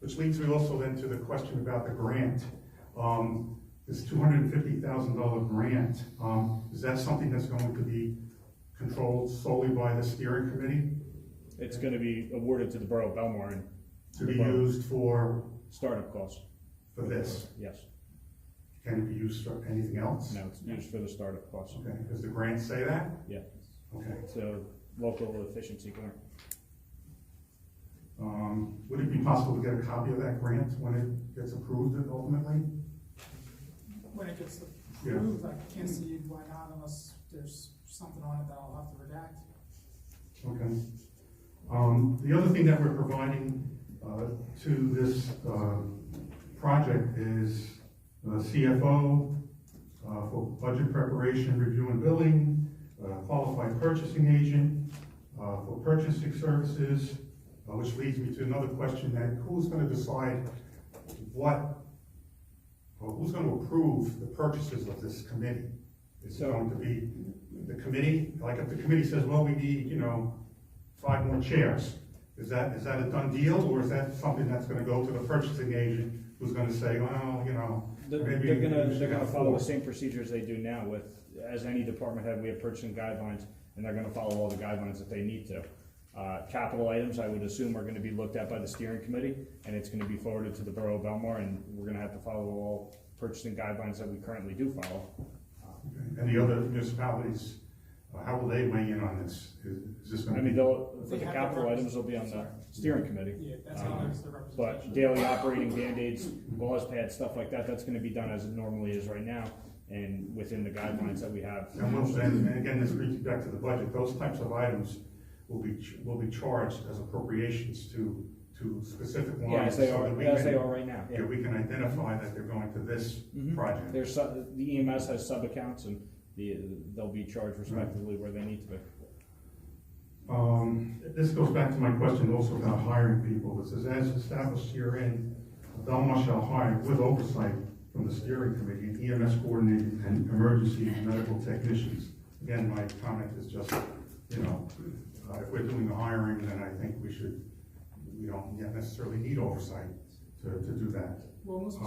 Which leads me also then to the question about the grant. This $250,000 grant, is that something that's going to be controlled solely by the steering committee? It's going to be awarded to the Borough of Belmar and To be used for startup costs. this? Yes. Can it be used for anything else? No, it's used for the startup costs. Okay, does the grant say that? Yeah. Okay. It's a local efficiency grant. Would it be possible to get a copy of that grant when it gets approved ultimately? When it gets approved, I can't see why not unless there's something on it that I'll have to redact. Okay. The other thing that we're providing to this project is CFO for budget preparation, review and billing, qualified purchasing agent for purchasing services, which leads me to another question, that who's going to decide who's going to approve the purchases of this committee? Is it going to be the committee? Like if the committee says, well, we need, 5 more chairs, is that a done deal, or is that something that's going to go to the purchasing agent who's going to say, well, maybe They're gonna follow the same procedures they do now with, as any department head, we have purchasing guidelines, and they're gonna follow all the guidelines that they need to. Capital items, I would assume, are gonna be looked at by the steering committee, and it's gonna be forwarded to the Borough of Belmar, and we're gonna have to follow all purchasing guidelines that we currently do follow. And the other municipalities, how will they weigh in on this? Is this going to be? For the capital items, they'll be on the steering committee. Yeah, that's how there's the representation. But daily operating Band-Aids, gauze pads, stuff like that, that's gonna be done as it normally is right now, and within the guidelines that we have. And again, this brings you back to the budget. Those types of items will be charged as appropriations to specific lines. Yeah, as they are right now. Yeah, we can identify that they're going to this project. There's the EMS has sub-accounts, and they'll be charged respectively where they need to be. This goes back to my question also about hiring people. It says, as established herein, Belmar shall hire with oversight from the steering committee an EMS coordinator and emergency medical technicians. Again, my comment is just, you know, if we're doing the hiring, then I think we don't necessarily need oversight to do that. Well, most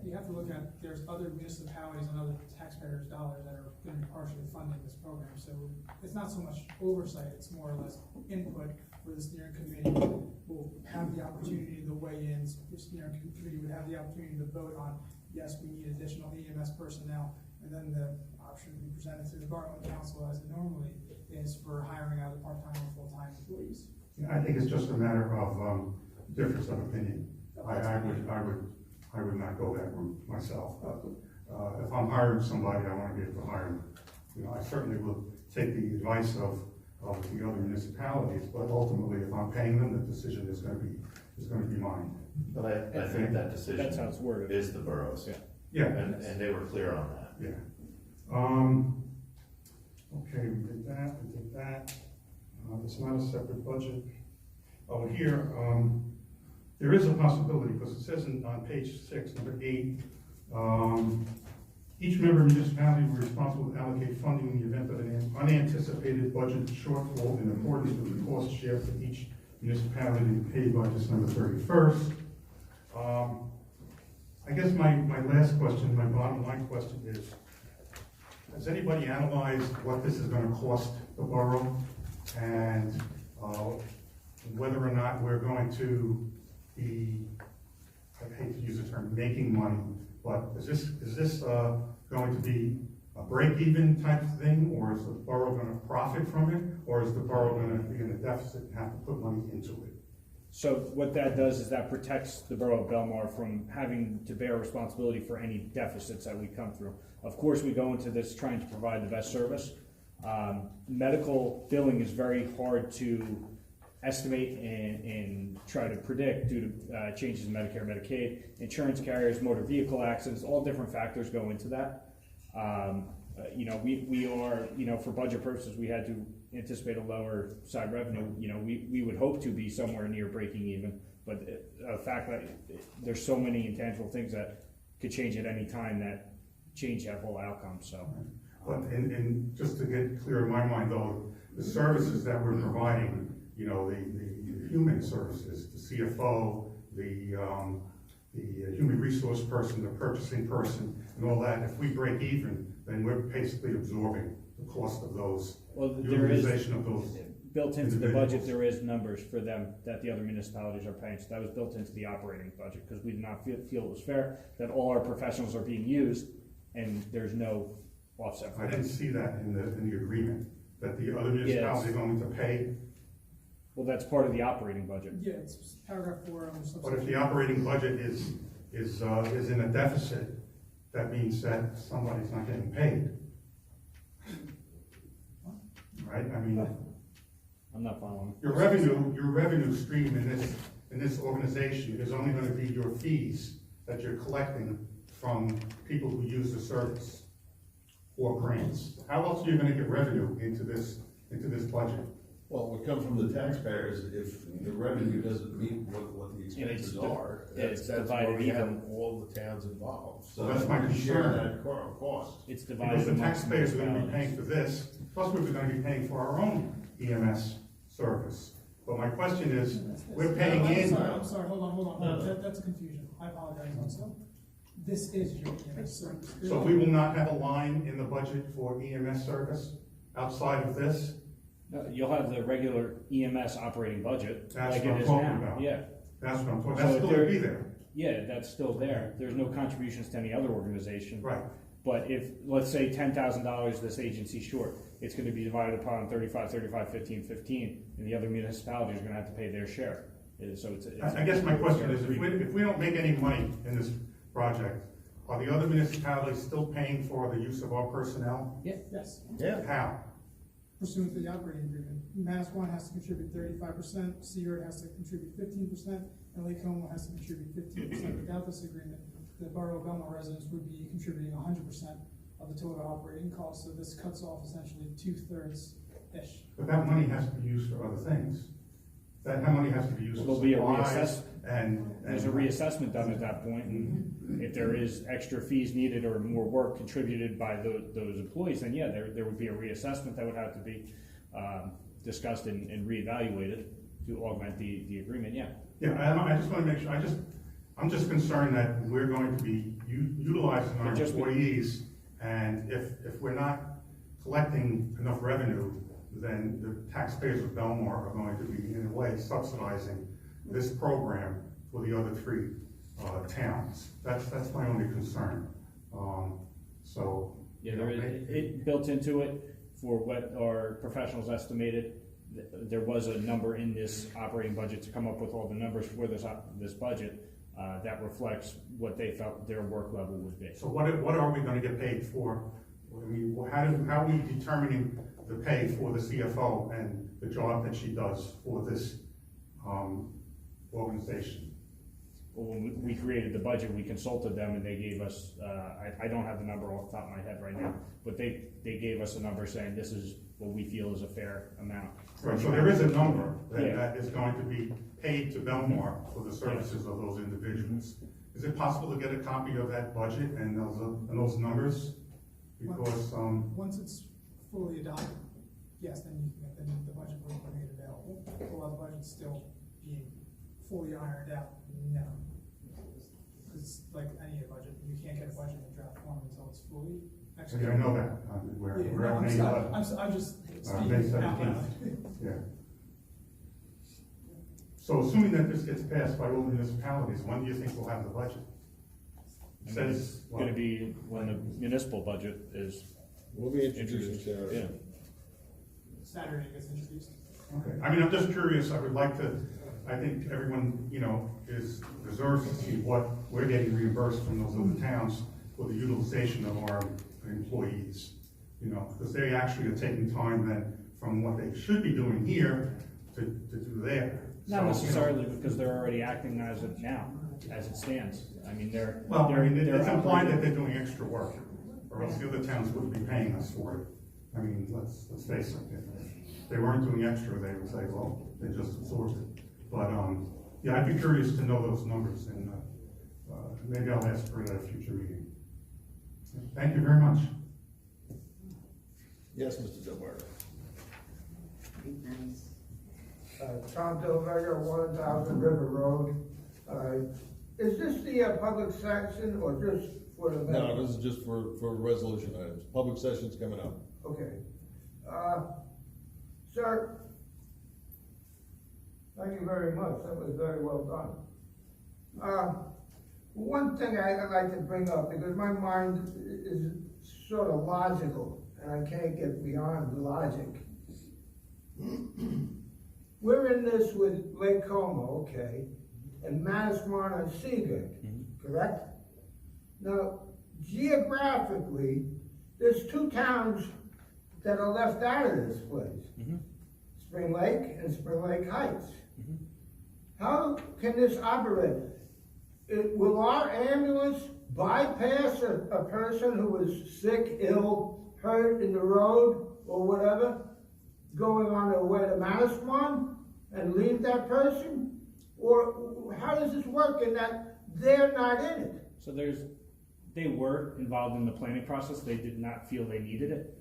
you have to look at, there's other municipalities and other taxpayers' dollars that are going to be partially funding this program. So it's not so much oversight, it's more or less input where the steering committee will have the opportunity to weigh in. So the steering committee would have the opportunity to vote on, yes, we need additional EMS personnel, and then the option would be presented to the Borough Council as it normally is for hiring either part-time or full-time employees. Yeah, I think it's just a matter of difference of opinion. I would not go that route myself. If I'm hiring somebody, I want to be able to hire them. You know, I certainly will take the advice of the other municipalities, but ultimately, if I'm paying them, the decision is going to be mine. But I think that decision That's how it's worded. is the borough's. Yeah. And they were clear on that. Yeah. Okay, we did that. It's not a separate budget. Oh, here, there is a possibility, because it says on page 6, number 8, each member municipality will be responsible to allocate funding in the event of an unanticipated budget shortfall in accordance with the cost share for each municipality to be paid by December 31st. I guess my last question, my bottom line question is, has anybody analyzed what this is going to cost the borough, and whether or not we're going to be, I hate to use the term making money, but is this going to be a break-even type thing, or is the borough going to profit from it, or is the borough going to be in a deficit and have to put money into it? So what that does is that protects the borough of Belmar from having to bear responsibility for any deficits that we come through. Of course, we go into this trying to provide the best service. Medical billing is very hard to estimate and try to predict due to changes in Medicare, Medicaid, insurance carriers, motor vehicle accidents, all different factors go into that. You know, we are, you know, for budget purposes, we had to anticipate a lower side revenue. You know, we would hope to be somewhere near breaking even, but the fact that there's so many intangible things that could change at any time that change that whole outcome, so. But and just to get clear in my mind though, the services that we're providing, you know, the human services, the CFO, the human resource person, the purchasing person, and all that, if we break even, then we're basically absorbing the cost of those, utilization of those. Built into the budget, there is numbers for them that the other municipalities are paying, so that was built into the operating budget, because we did not feel it was fair that all our professionals are being used, and there's no offset for I it. didn't see that in the agreement, that the other municipalities are going to pay. Well, that's part of the operating budget. Yeah, it's paragraph 4 on the But if the operating budget is in a deficit, that means that somebody's not getting paid. Right? I mean, I'm not following. your revenue stream in this organization is only going to be your fees that you're collecting from people who use the service or grants. How else are you going to get revenue into this budget? Well, it would come from the taxpayers if the revenue doesn't meet what the expenses are. It's That's divided where we have even. all the towns involved. So Well, that's my we share concern. that cost. It's divided Because the amongst taxpayers are going to be municipalities. paying for this, plus we're going to be paying for our own EMS service. But my question is, we're paying in. I'm sorry, hold on. That's a confusion. I apologize also. This is your EMS service. So we will not have a line in the budget for EMS service outside of this? No, you'll have the regular EMS operating budget, That's like what it I'm is talking now. about. Yeah, That's what I'm talking, So that's still there- gonna be there. yeah, that's still there. There's no contributions to any other organization. Right. But if, let's say $10,000 this agency's short, it's gonna be divided upon 35, 15, and the other municipalities are gonna have to pay their share. So it's. I guess my question is, if we don't make any money in this project, are the other municipalities still paying for the use of our personnel? Yes, Yeah. How? pursuant to the operating agreement. Mass One has to contribute 35%, Seaward has to contribute 15%, and Lake Como has to contribute 15%. Without this agreement, the Borough of Belmar residents would be contributing 100% of the total operating cost, so this cuts off essentially 2/3 ish. But that money has to be used for other things. That money has to be used for There'll be a supplies and. There's a reassessment done at that point, and if there is extra fees needed or more work contributed by those employees, then yeah, there would be a reassessment that would have to be discussed and reevaluated to augment the agreement, yeah. Yeah, I just wanna make sure, I'm just concerned that we're going to be utilizing our employees, and if we're not collecting enough revenue, then the taxpayers of Belmar are going to be, in a way, subsidizing this program for the other three towns. That's my only concern. So. Yeah, it built into it for what our professionals estimated. There was a number in this operating budget to come up with all the numbers for this budget that reflects what they felt their work level would be. So what are we gonna get paid for? I mean, how are we determining the pay for the CFO and the job that she does for this organization? Well, when we created the budget, we consulted them and they gave us, I don't have the number off the top of my head right now, but they gave us a number saying this is what we feel is a fair amount. Right, so there is a number that is going to be paid to Belmar for the services of those individuals. Is it possible to get a copy of that budget and those numbers? Because, Once it's fully adopted, yes, then the budget will be made available. While the budget's still being fully ironed out, no. Because like any budget, you can't get a budget in draft form until it's fully executed. yeah, I know that, we're at May 11th. I'm just May speaking out 17th, loud. yeah. So assuming that this gets passed by all municipalities, when do you think we'll have the budget? It says, It's gonna be when the municipal budget is We'll be introduced, yeah. Saturday gets introduced. okay, I mean, I'm just curious, I would like to, I think everyone, deserves to see what we're getting reimbursed from those other towns for the utilization of our employees. Because they actually are taking time then from what they should be doing here to do there. Not So, necessarily, because they're already acting as of now, as it stands. I mean, Well, I mean, it's they're implied that they're doing extra work, or else the other towns wouldn't be paying us for it. I mean, let's face it, if they weren't doing extra, they would say, well, they just absorbed it. But, yeah, I'd be curious to know those numbers, and, maybe I'll ask for it at a future meeting. Thank you very much. Yes, Mr. Delberger. Tom Delvega, 1000 River Road. Is this the public section or just for the? No, this is just for resolution items. Public session's coming up. Okay. Sir, thank you very much. That was very well done. One thing I'd like to bring up, because my mind is sort of logical, and I can't get beyond the logic. We're in this with Lake Como, okay, and Manasquan and Seagirt, correct? Now, geographically, there's two towns that are left out of this place. Spring Lake and Spring Lake Heights. How can this operate? Will our ambulance bypass a person who is sick, ill, hurt in the road, or whatever, going on their way to Manasquan and leave that person? Or how does this work in that they're not in it? So they were involved in the planning process. They did not feel they needed it.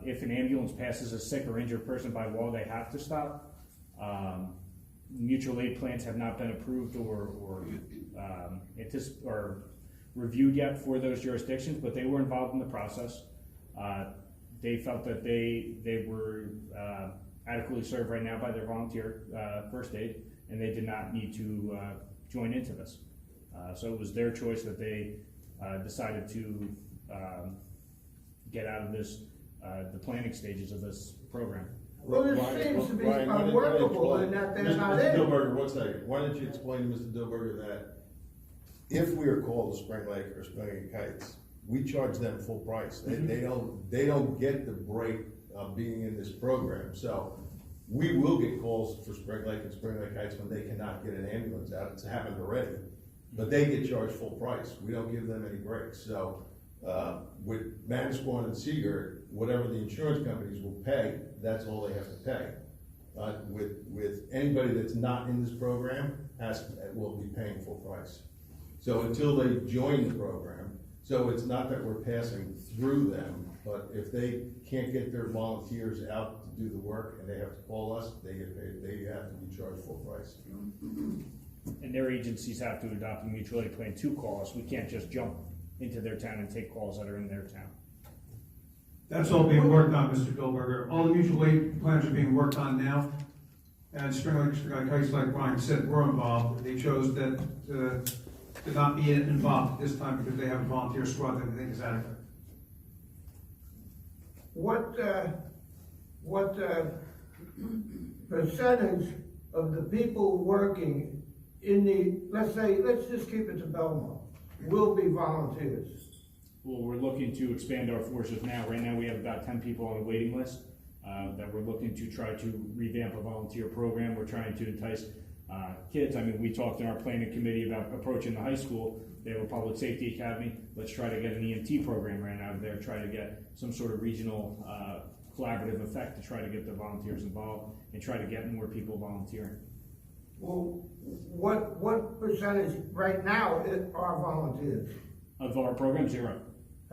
If an ambulance passes a sick or injured person by law, they have to stop. Mutual aid plans have not been approved or reviewed yet for those jurisdictions, but they were involved in the process. They felt that they were adequately served right now by their volunteer first aid, and they did not need to join into this. So it was their choice that they decided to get out of this, the planning stages of this program. Well, this seems to be unworkable in that they're not Mr. in it. Dilberger, 1 second. Why don't you explain to Mr. Dilberger that if we are called to Spring Lake or Spring Lake Heights, we charge them full price. They don't get the break of being in this program. So we will get calls for Spring Lake and Spring Lake Heights when they cannot get an ambulance out. It's happened already. But they get charged full price. We don't give them any breaks. So With Manasquan and Seagirt, whatever the insurance companies will pay, that's all they have to pay. With anybody that's not in this program, will be paying full price. So until they join the program, so it's not that we're passing through them, but if they can't get their volunteers out to do the work and they have to call us, they get paid, they have to be charged full price. And their agencies have to adopt a mutual aid plan to call us. We can't just jump into their town and take calls that are in their town. That's all being worked on, Mr. Billberger. All the mutual aid plans are being worked on now. And like Brian said, we're involved. They chose that to not be involved this time because they have a volunteer squad that they think is adequate. What percentage of the people working in the, let's just keep it to Belmar, will be volunteers? Well, we're looking to expand our forces now. Right now, we have about 10 people on the waiting list that we're looking to try to revamp a volunteer program. We're trying to entice kids. I mean, we talked in our planning committee about approaching the high school. They have a public safety academy. Let's try to get an EMT program ran out of there, try to get some sort of regional collaborative effect to try to get the volunteers involved and try to get more people volunteering. Well, what percentage right now are volunteers? Of our program, 0.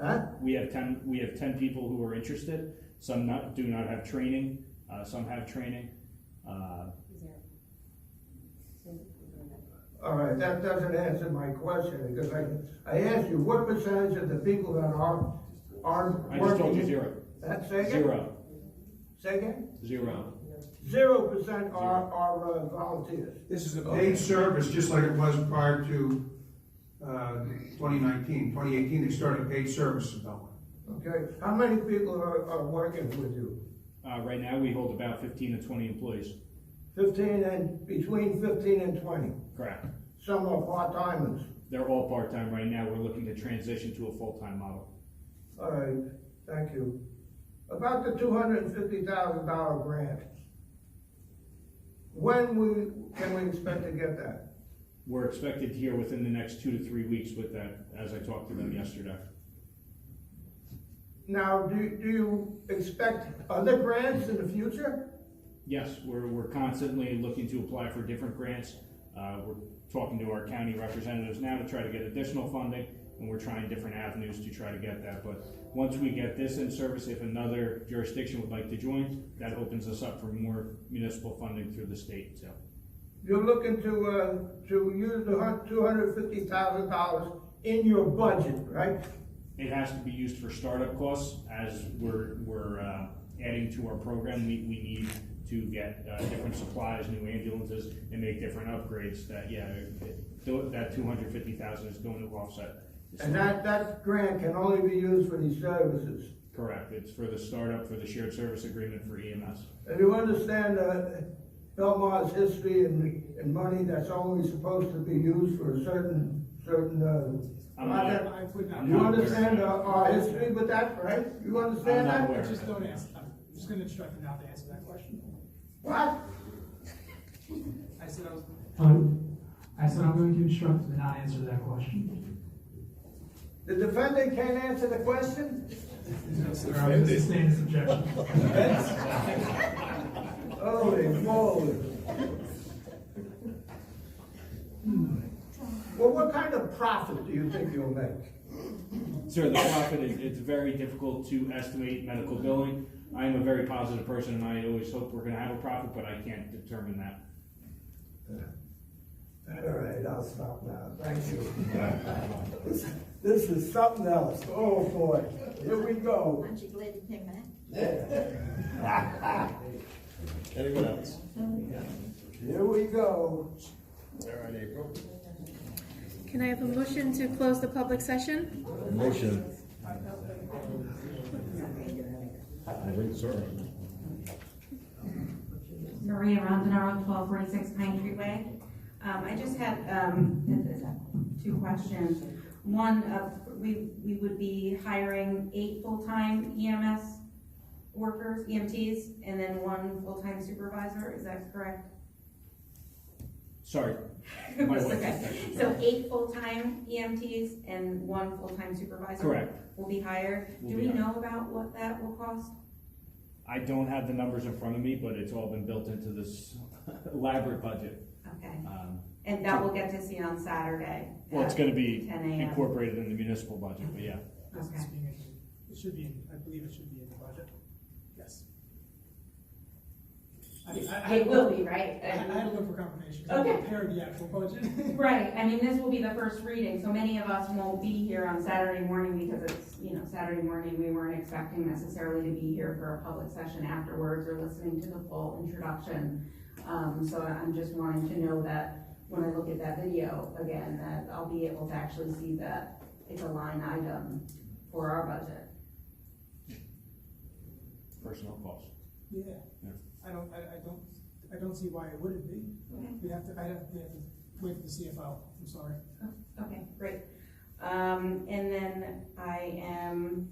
Huh? We have 10 people who are interested. Some do not have training. Some have training. All right, that doesn't answer my question, because I asked you, what percentage of the people that are working? I just told you 0. Say again? 0. Say again? 0. 0% are volunteers. This is a paid service, just like it was prior to 2019. 2018, they started a paid service in Belmar. Okay, how many people are working with you? Right now, we hold about 15 to 20 employees. 15 and, between 15 and 20? Correct. Some are part-timers. They're all part-time right now. We're looking to transition to a full-time model. All right, thank you. About the $250,000 grant, can we expect to get that? We're expected here within the next 2 to 3 weeks with that, as I talked to them yesterday. Now, do you expect other grants in the future? Yes, we're constantly looking to apply for different grants. We're talking to our county representatives now to try to get additional funding, and we're trying different avenues to try to get that. But once we get this in service, if another jurisdiction would like to join, that opens us up for more municipal funding through the state. So You're looking to use the $250,000 in your budget, right? it has to be used for startup costs. As we're adding to our program, we need to get different supplies, new ambulances, and make different upgrades. That that $250,000 is going to offset. And that grant can only be used for these services. Correct. It's for the startup, for the shared service agreement for EMS. And you understand Belmar's history and money that's only supposed to be used for a certain project? You understand our history with that, right? You understand I'm not that? aware. Just don't answer. I'm just gonna instruct him not to answer that question. What? I said I'm going to instruct him to not answer that question. The defendant can't answer the question? No, sir, I will sustain his objection. Holy moly. Well, what kind of profit do you think you'll make? Sir, the profit it's very difficult to estimate medical billing. I am a very positive person, and I always hope we're going to have a profit, but I can't determine that. All right, I'll stop now. Thank you. This is something else. Oh, boy. Here we go. Aren't you glad you came back? Anyone else? Here we go. All right, April. Can I have a motion to close the public session? Motion. Wait, sorry. Maria Rondenaro, 1246 Pine Tree Way. I just had 2 questions. One, we would be hiring 8 full-time EMS workers, EMTs, and then 1 full-time supervisor. Is that correct? Sorry. My wife Okay. just texted me. So 8 full-time EMTs and 1 full-time supervisor? Correct. Will be hired. Will Do be we hired. know about what that will cost? I don't have the numbers in front of me, but it's all been built into this elaborate budget. Okay. Um, And that we'll get to see on Saturday? Well, it's at gonna be 10 a.m. incorporated in the municipal budget, but yeah. This Okay. is being, it should be, I believe it should be in the budget. Yes. It will be, right? I had to look for confirmation, because I Okay. prepared the actual budget. Right, I mean, this will be the first reading, so many of us won't be here on Saturday morning because it's, Saturday morning, we weren't expecting necessarily to be here for a public session afterwards or listening to the full introduction. So I'm just wanting to know that when I look at that video again, that I'll be able to actually see that it's a line item for our budget. Personnel costs. Yeah. Yeah. I don't see why it wouldn't be. Okay. We have to wait for the CFO, I'm sorry. Okay, great. And then I am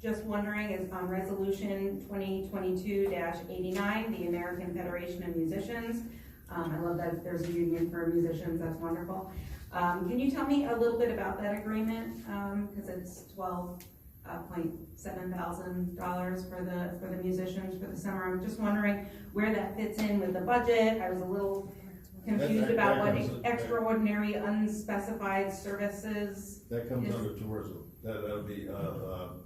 just wondering, is on resolution 2022-89, the American Federation of Musicians. I love that there's a union for musicians, that's wonderful. Can you tell me a little bit about that agreement? Because it's $12.7 thousand for the musicians for the summer. I'm just wondering where that fits in with the budget. I was a little confused about what extraordinary unspecified services. That comes Yes. under tourism. That'll be,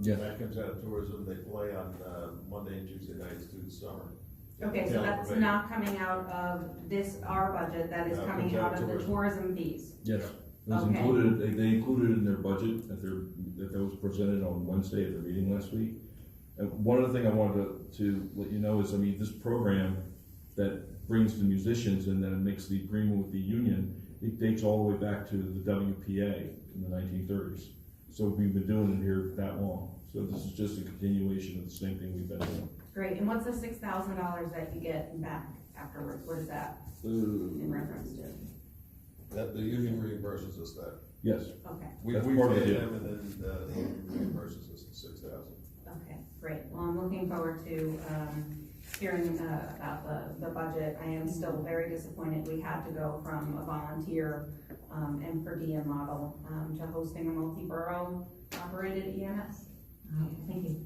Yeah. that comes out of tourism. They play on, Monday and Tuesday nights through the summer. Okay, so that's not coming out of our budget, that is No, it coming comes out out of of the tourism fees. Yes, it was Okay. included, they included in their budget, that was presented on Wednesday at the meeting last week. And one other thing I wanted to let you know is, this program that brings the musicians and then makes the agreement with the union, it dates all the way back to the WPA in the 1930s. So we've been doing it here that long. So this is just a continuation of the same thing we've been doing. Great, and what's the $6,000 that you get back afterwards? What is that in reference to? That, the union reimburses us that. Yes, Okay, We That's we part of pay the them and then, the union reimburses us the 6,000. okay, great. Well, I'm looking forward to, hearing, about the budget. I am still very disappointed we had to go from a volunteer, and per diem model, to hosting a multi-borough operated EMS. Thank you.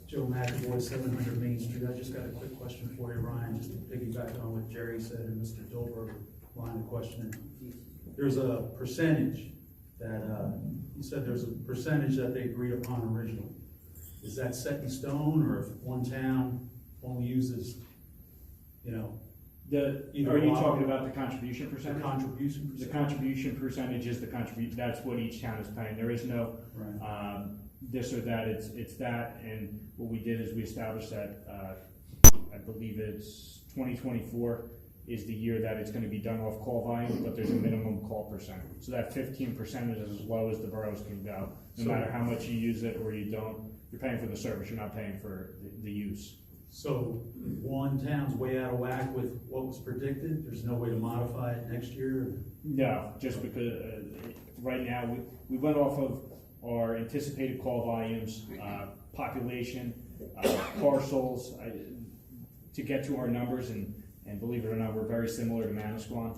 Joe McAvoy, 700 Main Street. I just got a quick question for you, Ryan, just to piggyback on what Jerry said and Mr. Dilberg line of questioning. There's a percentage that, you said there's a percentage that they agreed upon originally. Is that set in stone, or if one town only uses, Either Are you one. talking about the contribution the percentage? contribution The percentage? contribution percentage is the that's what each town is paying. There is no, Right. this or that, it's that, and what we did is we established that, I believe it's 2024 is the year that it's gonna be done off call volume, but there's a minimum call percent. So that 15% is as low as the boroughs can go. No So- matter how much you use it or you don't, you're paying for the service, you're not paying for the use. So one town's way out of whack with what was predicted? There's no way to modify it next year? No, just because, right now, we went off of our anticipated call volumes, population, parcels, to get to our numbers, and believe it or not, we're very similar to Manasquan.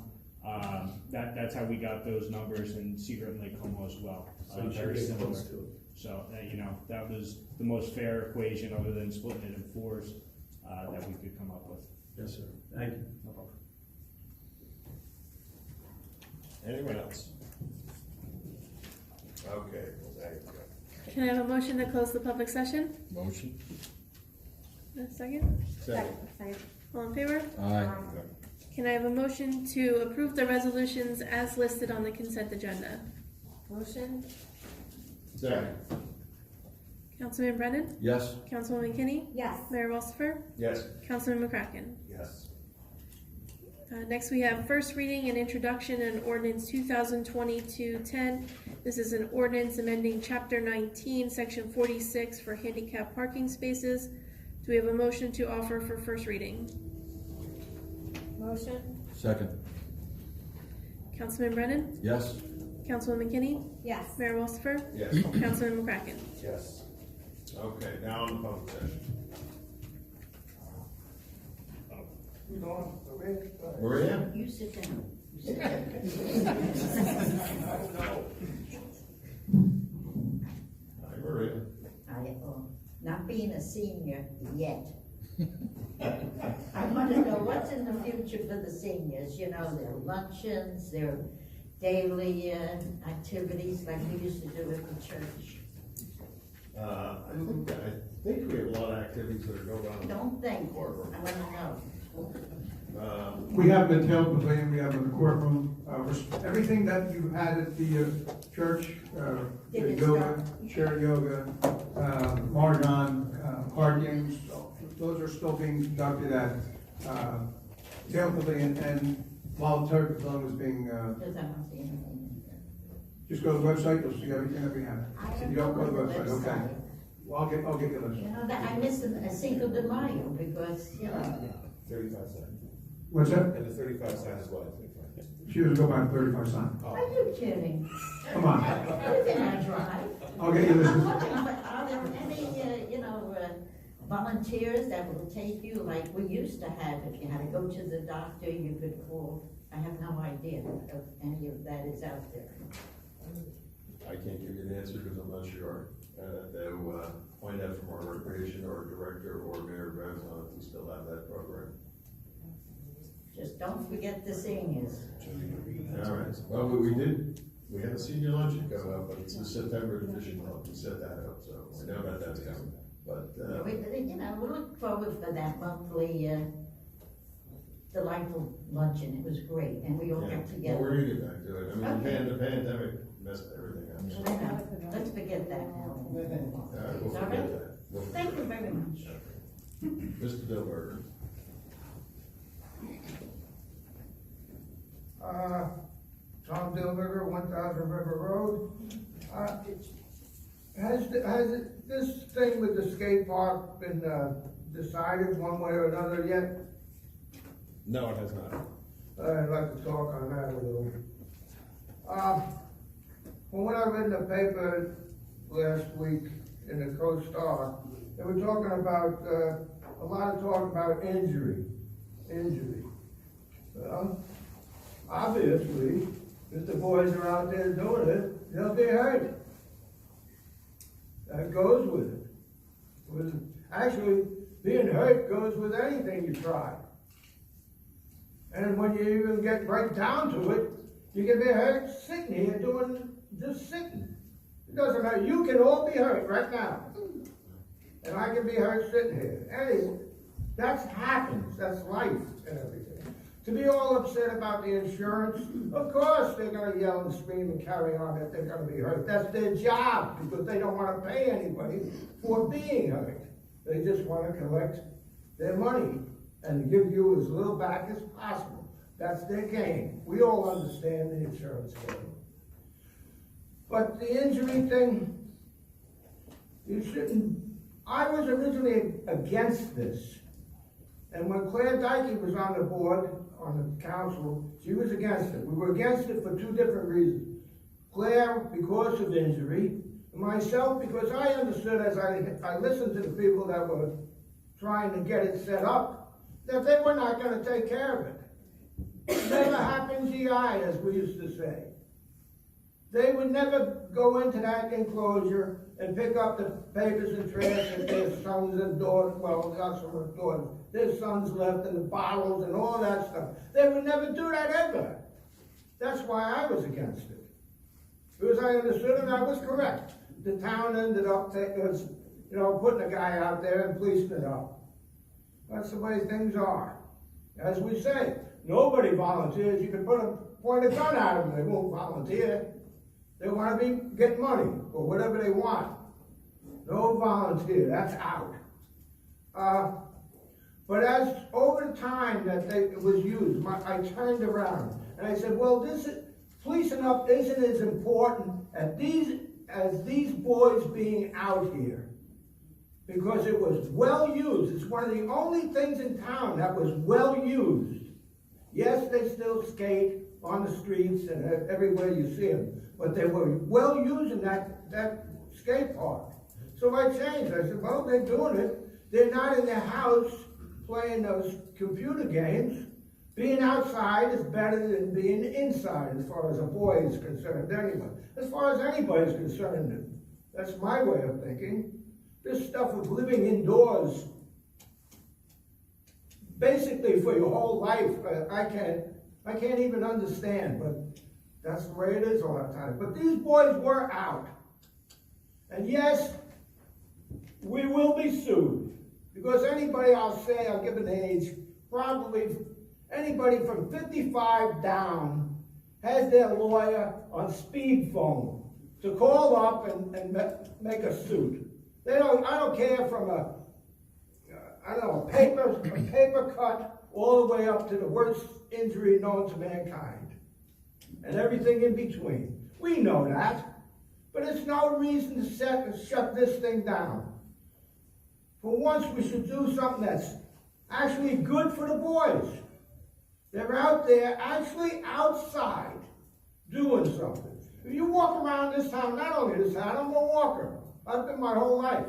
That's how we got those numbers, and Cedar and Lake Como as well. So you should Very get similar. close to it. So, that was the most fair equation, other than splitting it in fours, that we could come up with. Yes, sir. Thank you. No problem. Anyone else? Okay, well, there you go. Can I have a motion to close the public session? motion? A second? Second. All in favor? Aye. Can I have a motion to approve the resolutions as listed on the consent agenda? Motion? Second. Councilman Brennan? Yes, Councilwoman Kinney? Yes. Mayor Walsifer? Yes. Councilman McCracken? Yes. Next, we have first reading and introduction in ordinance 2022-10. This is an ordinance amending chapter 19, section 46 for handicap parking spaces. Do we have a motion to offer for first reading? Motion. second, Councilman Brennan? yes, Councilwoman Kinney? Yes. Mayor Walsifer? Yes. Councilman McCracken? Yes. Okay, now on the public session. Maria? You sit down. You sit down. Hi, Maria. Not being a senior yet. I want to know what's in the future for the seniors, you know, their luncheons, their daily activities like we used to do at the church. I think we have a lot of activities that are going on. Don't think, I want to know. We have the tail pavilion, we have the courtroom, everything that you had at the church, Did the it yoga, chair yoga, Marjan, card games, those are still being conducted at tail pavilion, and while the turkey pavilion was being, Because I don't see anything. just go to the website, you'll see everything that we have. I If don't you don't go to know the website, okay. website. Well, I'll get you a list. You know, that I missed a Cinco de Mayo because, you know, 35 cents. What's that? And the 35 cents is what? She doesn't go by 35 cents. are you kidding? Come on, You cannot drive. I'll get you a list. But are there any, volunteers that will take you, like we used to have, if you had to go to the doctor, you could call? I have no idea if any of that is out there. I can't give you an answer because I'm not sure. They'll find out from our recreation or director or Mayor Brazon if we still have that program. Just don't forget the seniors. All right, well, we had a senior luncheon go up, but it's the September edition month, we set that up, so we know that that's coming. But, We look forward for that monthly, delightful luncheon. It was great, and we all yeah, got well, together. we're gonna get back to it. I mean, Okay. the pandemic messed everything up. I know. Let's forget that now. All right, we'll All forget right. that. We'll forget Thank you that. very much. Mr. Dilberger. Tom Dilberger, 1000 River Road. Has this thing with the skate park been decided one way or another yet? No, it has not. I'd like to talk on that a little. From what I read in the paper last week in the Coast-Star, they were talking about, a lot of talk about injury. Well, obviously, if the boys are out there doing it, they'll be hurt. That goes with it. Actually, being hurt goes with anything you try. And when you even get right down to it, you can be hurt sitting here just sitting. It doesn't matter, you can all be hurt right now. And I can be hurt sitting here. Anyway, that happens, that's life and everything. To be all upset about the insurance, of course they're gonna yell and scream and carry on if they're gonna be hurt. That's their job, because they don't wanna pay anybody for being hurt. They just wanna collect their money and give you as little back as possible. That's their game. We all understand the insurance game. But the injury thing, you shouldn't, I was originally against this. And when Claire Dykey was on the board, on the council, she was against it. We were against it for two different reasons. Claire, because of injury, and myself, because I understood as I listened to the people that were trying to get it set up, that they were not gonna take care of it. Never happened GI, as we used to say. They would never go into that enclosure and pick up the papers and trash that their sons and daughters, well, not so much daughters, their sons left and the bottles and all that stuff. They would never do that ever. That's why I was against it. Because I understood and I was correct. The town ended up putting a guy out there and policing it up. That's the way things are. As we say, nobody volunteers. You can point a gun at them, they won't volunteer. They want to get money or whatever they want. No volunteer, that's out. But as over the time that it was used, I turned around and I said, well, policing up isn't as important as these boys being out here. Because it was well used. It's one of the only things in town that was well used. Yes, they still skate on the streets and everywhere you see them, but they were well used in that skate park. So I changed. I said, well, they're doing it. They're not in their house playing those computer games. Being outside is better than being inside, as far as a boy is concerned, anyway. As far as anybody is concerned, that's my way of thinking. This stuff of living indoors, basically for your whole life, I can't even understand, but that's the way it is a lot of times. But these boys were out. And yes, we will be sued. Because anybody, I'll say, I'll give an age, probably anybody from 55 down has their lawyer on speed phone to call up and make a suit. I don't care from a paper cut all the way up to the worst injury known to mankind. And everything in between. We know that. But it's no reason to shut this thing down. For once, we should do something that's actually good for the boys. They're out there, actually outside, doing something. If you walk around this town, not only this town, I'm a walker. I've been my whole life.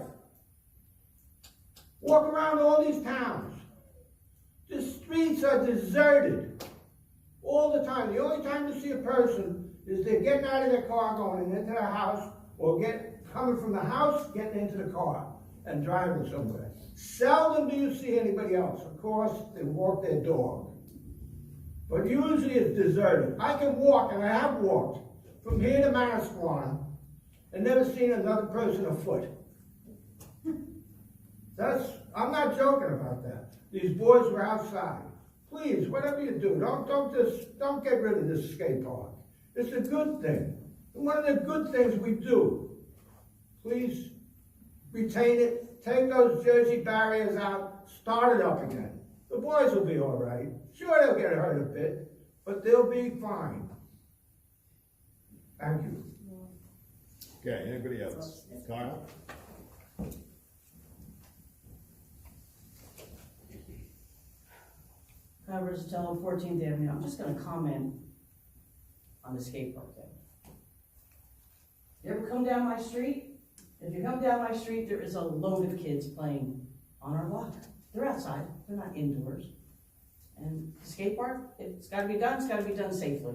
Walk around all these towns. The streets are deserted all the time. The only time you see a person is they're getting out of their car, going into their house, or coming from the house, getting into the car and driving somewhere. Seldom do you see anybody else. Of course, they walk their dog. But usually it's deserted. I can walk, and I have walked, from here to Manasquan, and never seen another person afoot. I'm not joking about that. These boys were outside. Please, whatever you do, don't get rid of this skate park. It's a good thing. And one of the good things we do. Please retain it, take those Jersey barriers out, start it up again. The boys will be all right. Sure, they'll get hurt a bit, but they'll be fine. Thank you. Okay, anybody else? Kyle? Kyle Rosatello, 14th Avenue. I'm just going to comment on the skate park thing. You ever come down my street? If you come down my street, there is a load of kids playing on our block. They're outside, they're not indoors. And the skate park, it's got to be done, it's got to be done safely.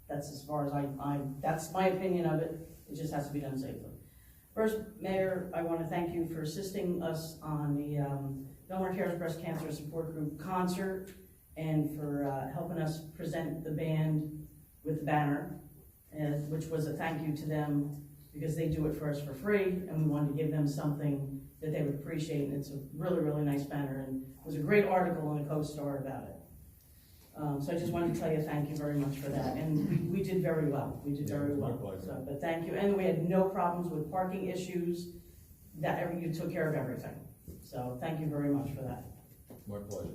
That's as far as that's my opinion of it. It just has to be done safely. First, Mayor, I want to thank you for assisting us on the Belmar Cares Breast Cancer Support Group concert and for helping us present the band with the banner, which was a thank you to them because they do it for us for free, and we wanted to give them something that they would appreciate, and it's a really, really nice banner, and it was a great article in the Co-Star about it. So I just wanted to tell you thank you very much for that, and we did very well. We did very well. So, but thank you, and we had no problems with parking issues. You took care of everything. So thank you very much for that. My pleasure.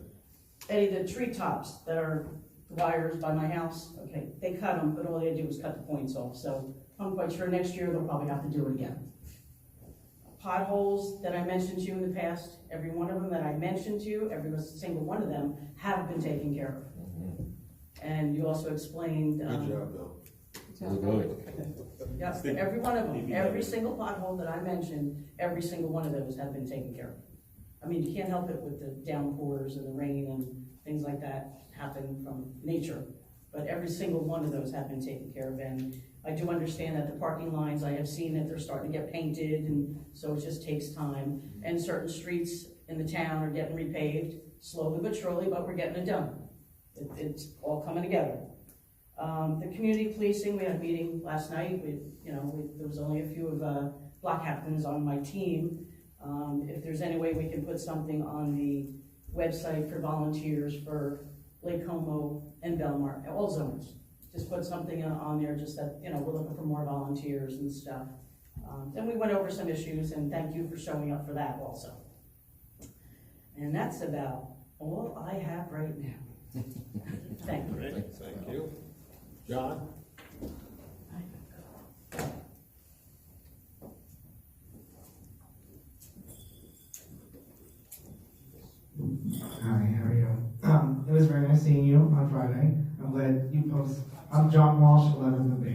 Eddie, the treetops that are wires by my house, okay, they cut them, but all they did was cut the points off. So I'm quite sure next year they'll probably have to do it again. Potholes that I mentioned to you in the past, every one of them that I mentioned to you, every single one of them have been taken care of. And you also explained. Good job, Bill. Yes, every one of them, every single pothole that I mentioned, every single one of those have been taken care of. I mean, you can't help it with the downpours and the rain and things like that happen from nature, but every single one of those have been taken care of. And I do understand that the parking lines, I have seen that they're starting to get painted, and so it just takes time. And certain streets in the town are getting repaved, slowly but surely, but we're getting it done. It's all coming together. The community policing, we had a meeting last night. There was only a few of block captains on my team. If there's any way we can put something on the website for volunteers for Lake Como and Belmar, all zones. Just put something on there, just that, we're looking for more volunteers and stuff. Then we went over some issues, and thank you for showing up for that also. And that's about all I have right now. Thank you. Great, thank you. John? Hi, how are you? It was very nice seeing you on Friday. I'm glad you post. I'm John Walsh, 11th and B.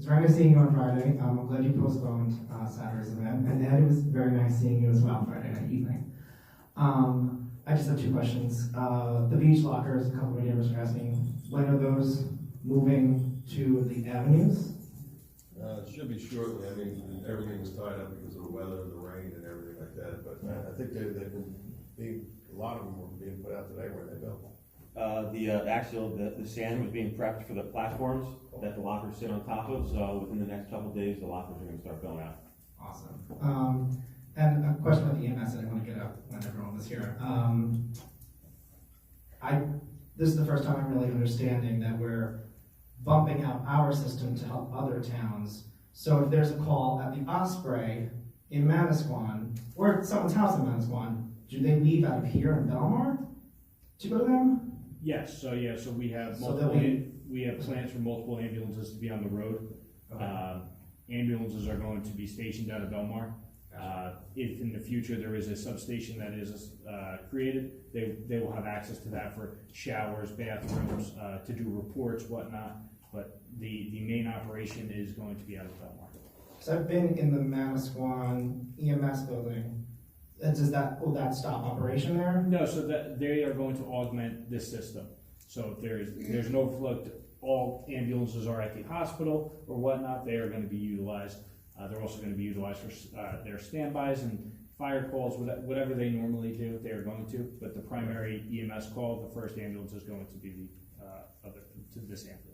was very nice seeing you on Friday. I'm glad you postponed Saturday's event. And Ed, it was very nice seeing you as well Friday night evening. I just have two questions. The beach lockers, a couple of neighbors are asking, when are those moving to the avenues? It should be shortly. I mean, everything was tied up because of the weather and the rain and everything like that, but I think they've been being, a lot of them were being put out today, weren't they, Bill? The sand was being prepped for the platforms that the lockers sit on top of, so within the next couple of days, the lockers are gonna start going out. Awesome. And a question about the EMS that I want to get up when everyone was here. This is the first time I'm really understanding that we're bumping out our system to help other towns. So if there's a call at the Osprey in Manasquan, or at someone's house in Manasquan, do they leave out of here in Belmar to go to them? Yes, so we have So multiple, they'll we have plans for multiple ambulances to be on the road. Okay. Ambulances are going to be stationed out of Belmar. If in the future there is a substation that is created, they will have access to that for showers, bathrooms, to do reports, whatnot. But the main operation is going to be out of Belmar. So I've been in the Manasquan EMS building. Will that stop operation there? No, so that they are going to augment this system. So if there's an overflow, all ambulances are at the hospital or whatnot, they are going to be utilized. They're also going to be utilized for their standbys and fire calls, whatever they normally do, they are going to. But the primary EMS call, the first ambulance is going to be to this ambulance.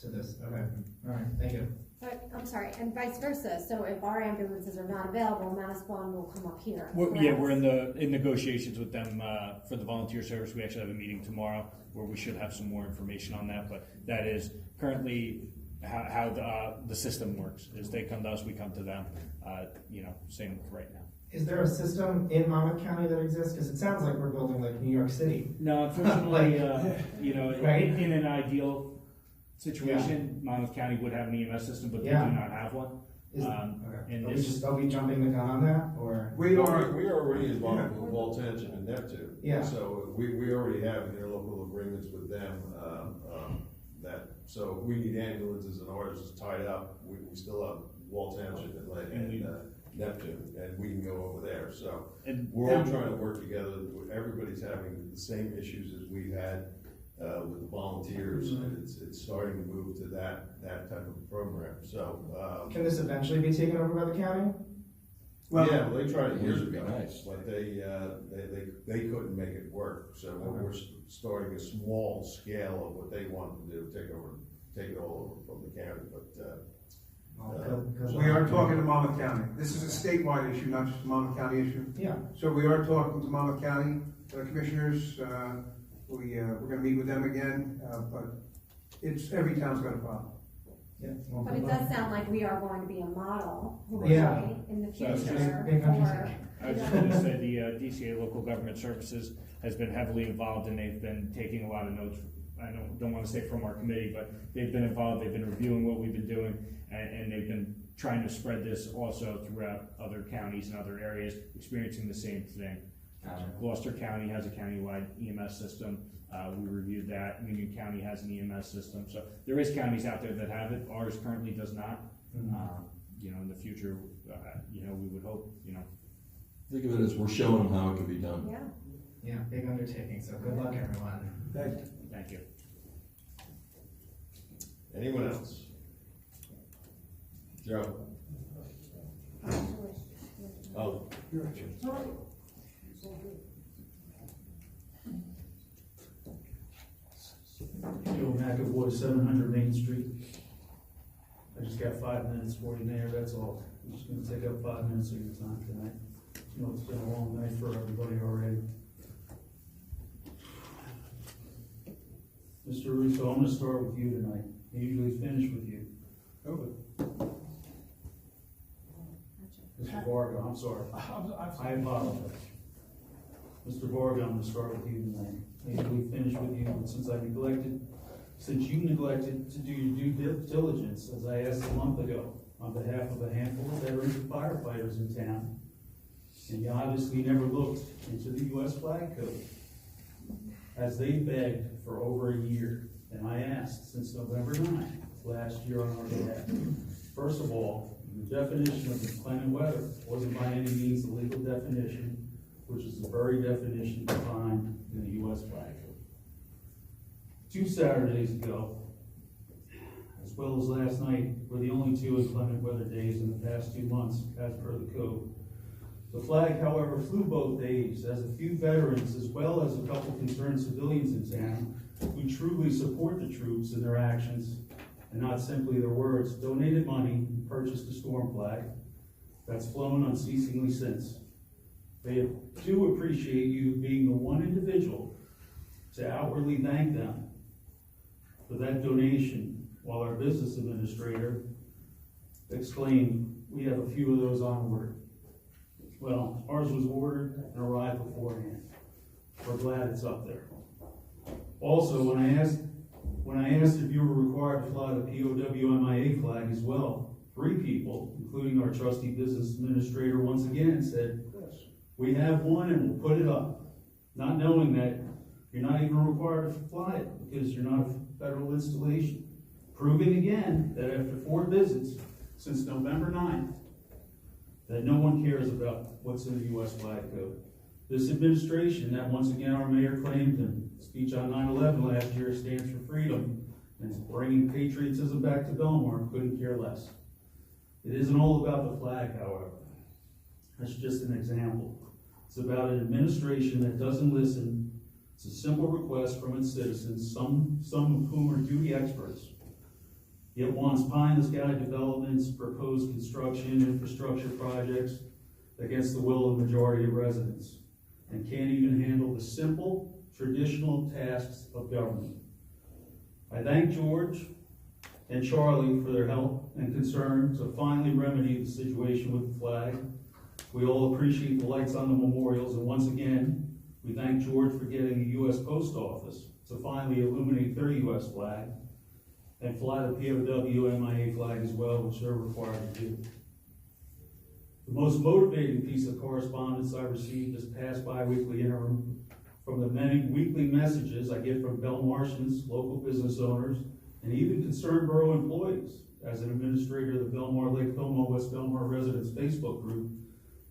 To this, okay. All right, thank you. But, I'm sorry, and vice versa, so if our ambulances are not available, Manasquan will come up here. We're in negotiations with them for the volunteer service. We actually have a meeting tomorrow where we should have some more information on that, but that is currently how the system works, is they come to us, we come to them, same right now. Is there a system in Monmouth County that exists? Because it sounds like we're building like New York City. No, unfortunately, Right? in an ideal situation, Monmouth County would have an EMS system, but they do not have one. Are we jumping the gun on that, or? We are already involved with Wall Tension and Neptune. Yeah. So we already have interlocal agreements with them, so if we need ambulances and ours is tied up, we still have Wall Tension and Neptune, and we can go over there. So we're all trying to work together. Everybody's having the same issues as we've had with the volunteers, and it's starting to move to that type of program. So can this eventually be taken over by the county? Well, yeah, they tried it years ago, nice. but they couldn't make it work. So we're starting a small scale of what they want to do, take it all over from the county. But we are talking to Monmouth County. This is a statewide issue, not just a Monmouth County issue. Yeah. So we are talking to Monmouth County commissioners. We're going to meet with them again, but every town's got a problem. Yeah. But it does sound like we are going to be a model, Yeah. hopefully, in the So I was future. I was just going to say the DCA Local Government Services has been heavily involved, and they've been taking a lot of notes. I don't want to say from our committee, but they've been involved. They've been reviewing what we've been doing, and they've been trying to spread this also throughout other counties and other areas experiencing the same thing. Gloucester County has a countywide EMS system. We reviewed that. Union County has an EMS system. So there is counties out there that have it. Ours currently does not. In the future, we would hope, Think of it as we're showing them how it can be done. Yeah. Yeah, big undertaking, so good luck, everyone. Thank you. anyone else? Joe? Oh. Joe McAvoy, 700 Main Street. I just got 5 minutes for you, Mayor, that's all. I'm just gonna take up 5 minutes of your time tonight. It's been a long night for everybody already. Mr. Russo, I'm gonna start with you tonight. I usually finish with you. Mr. Varga, I'm sorry. I apologize. Mr. Varga, I'm gonna start with you tonight. I usually finish with you, but since you neglected to do your due diligence, as I asked a month ago, on behalf of a handful of veteran firefighters in town, and you obviously never looked into the U.S. flag code, as they begged for over a year, and I asked since November 9th, last year on our behalf. First of all, the definition of inclement weather wasn't by any means the legal definition, which is the very definition defined in the U.S. flag. 2 Saturdays ago, as well as last night, were the only 2 inclement weather days in the past 2 months as per the code. The flag, however, flew both days, as a few veterans, as well as a couple concerned civilians in town, who truly support the troops in their actions, and not simply their words, donated money and purchased a storm flag that's flown unceasingly since. They do appreciate you being the one individual to outwardly thank them for that donation, while our business administrator exclaimed, "We have a few of those on order." Well, ours was ordered and arrived beforehand. We're glad it's up there. Also, when I asked if you were required to fly the POWMIA flag as well, 3 people, including our trusty business administrator, once again said, "We have one and we'll put it up," not knowing that you're not even required to fly it because you're not a federal installation. Proving again that after 4 visits since November 9th, that no one cares about what's in the U.S. flag code. This administration, that once again our mayor claimed in speech on 9/11 last year, stands for freedom and is bringing patriotism back to Belmar, couldn't care less. It isn't all about the flag, however. That's just an example. It's about an administration that doesn't listen. It's a simple request from its citizens, some of whom are duty experts, yet wants pie-in-the-sky developments, proposed construction, infrastructure projects against the will of the majority of residents, and can't even handle the simple, traditional tasks of government. I thank George and Charlie for their help and concern to finally remedy the situation with the flag. We all appreciate the lights on the memorials, and once again, we thank George for getting the U.S. Post Office to finally illuminate their U.S. flag and fly the POWMIA flag as well, which they're required to do. The most motivating piece of correspondence I received this past bi-weekly interim from the many weekly messages I get from Belmartians, local business owners, and even concerned borough employees, as an administrator of the Belmar Lake Como West Belmar Residents Facebook group,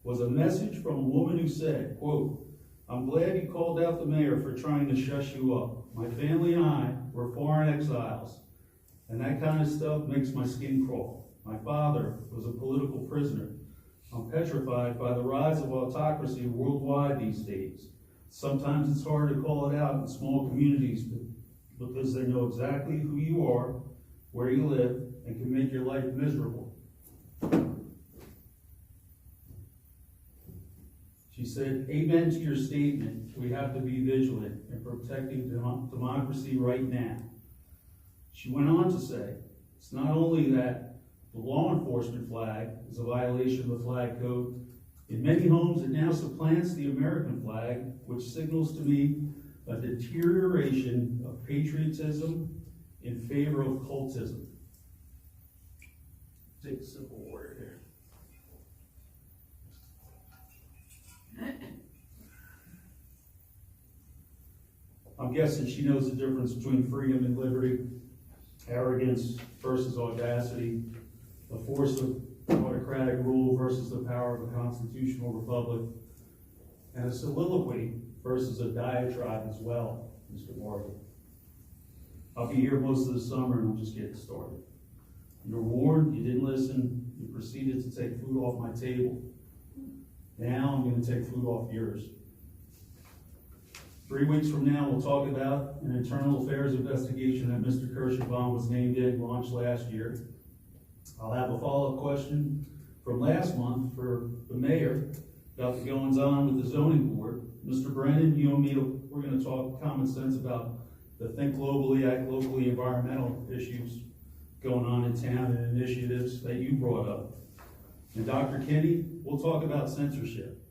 was a message from a woman who said, quote, "I'm glad you called out the mayor for trying to shush you up. My family and I were foreign exiles, and that kind of stuff makes my skin crawl. My father was a political prisoner. I'm petrified by the rise of autocracy worldwide these days. Sometimes it's hard to call it out in small communities because they know exactly who you are, where you live, and can make your life miserable." She said, "Amen to your statement. We have to be vigilant in protecting democracy right now." She went on to say, it's not only that the law enforcement flag is a violation of the flag code. In many homes, it now supplants the American flag, which signals to me a deterioration of patriotism in favor of cultism. Take a sip of water here. I'm guessing she knows the difference between freedom and liberty, arrogance versus audacity, the force of autocratic rule versus the power of a constitutional republic, and a soliloquy versus a diatribe as well, Mr. Morgan. I'll be here most of the summer and I'm just getting started. You were warned, you didn't listen, you proceeded to take food off my table. Now I'm going to take food off yours. 3 weeks from now, we'll talk about an internal affairs investigation that Mr. Kirschenbaum was named in, launched last year. I'll have a follow-up question from last month for the mayor about the goings-on with the zoning board. Mr. Brennan, you and me, we're going to talk common sense about the think globally, act locally environmental issues going on in town and initiatives that you brought up. And Dr. Kinney, we'll talk about censorship,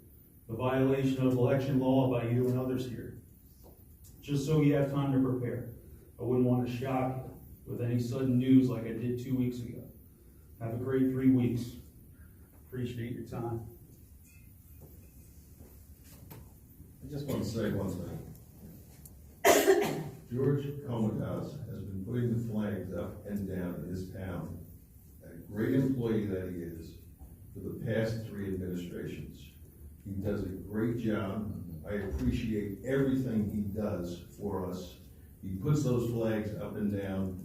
the violation of election law by you and others here. Just so you have time to prepare. I wouldn't want to shock you with any sudden news like I did 2 weeks ago. Have a great 3 weeks. Appreciate your time. I just want to say one thing. George Comitas has been putting the flags up and down in his town, a great employee that he is, for the past 3 administrations. He does a great job. I appreciate everything he does for us. He puts those flags up and down.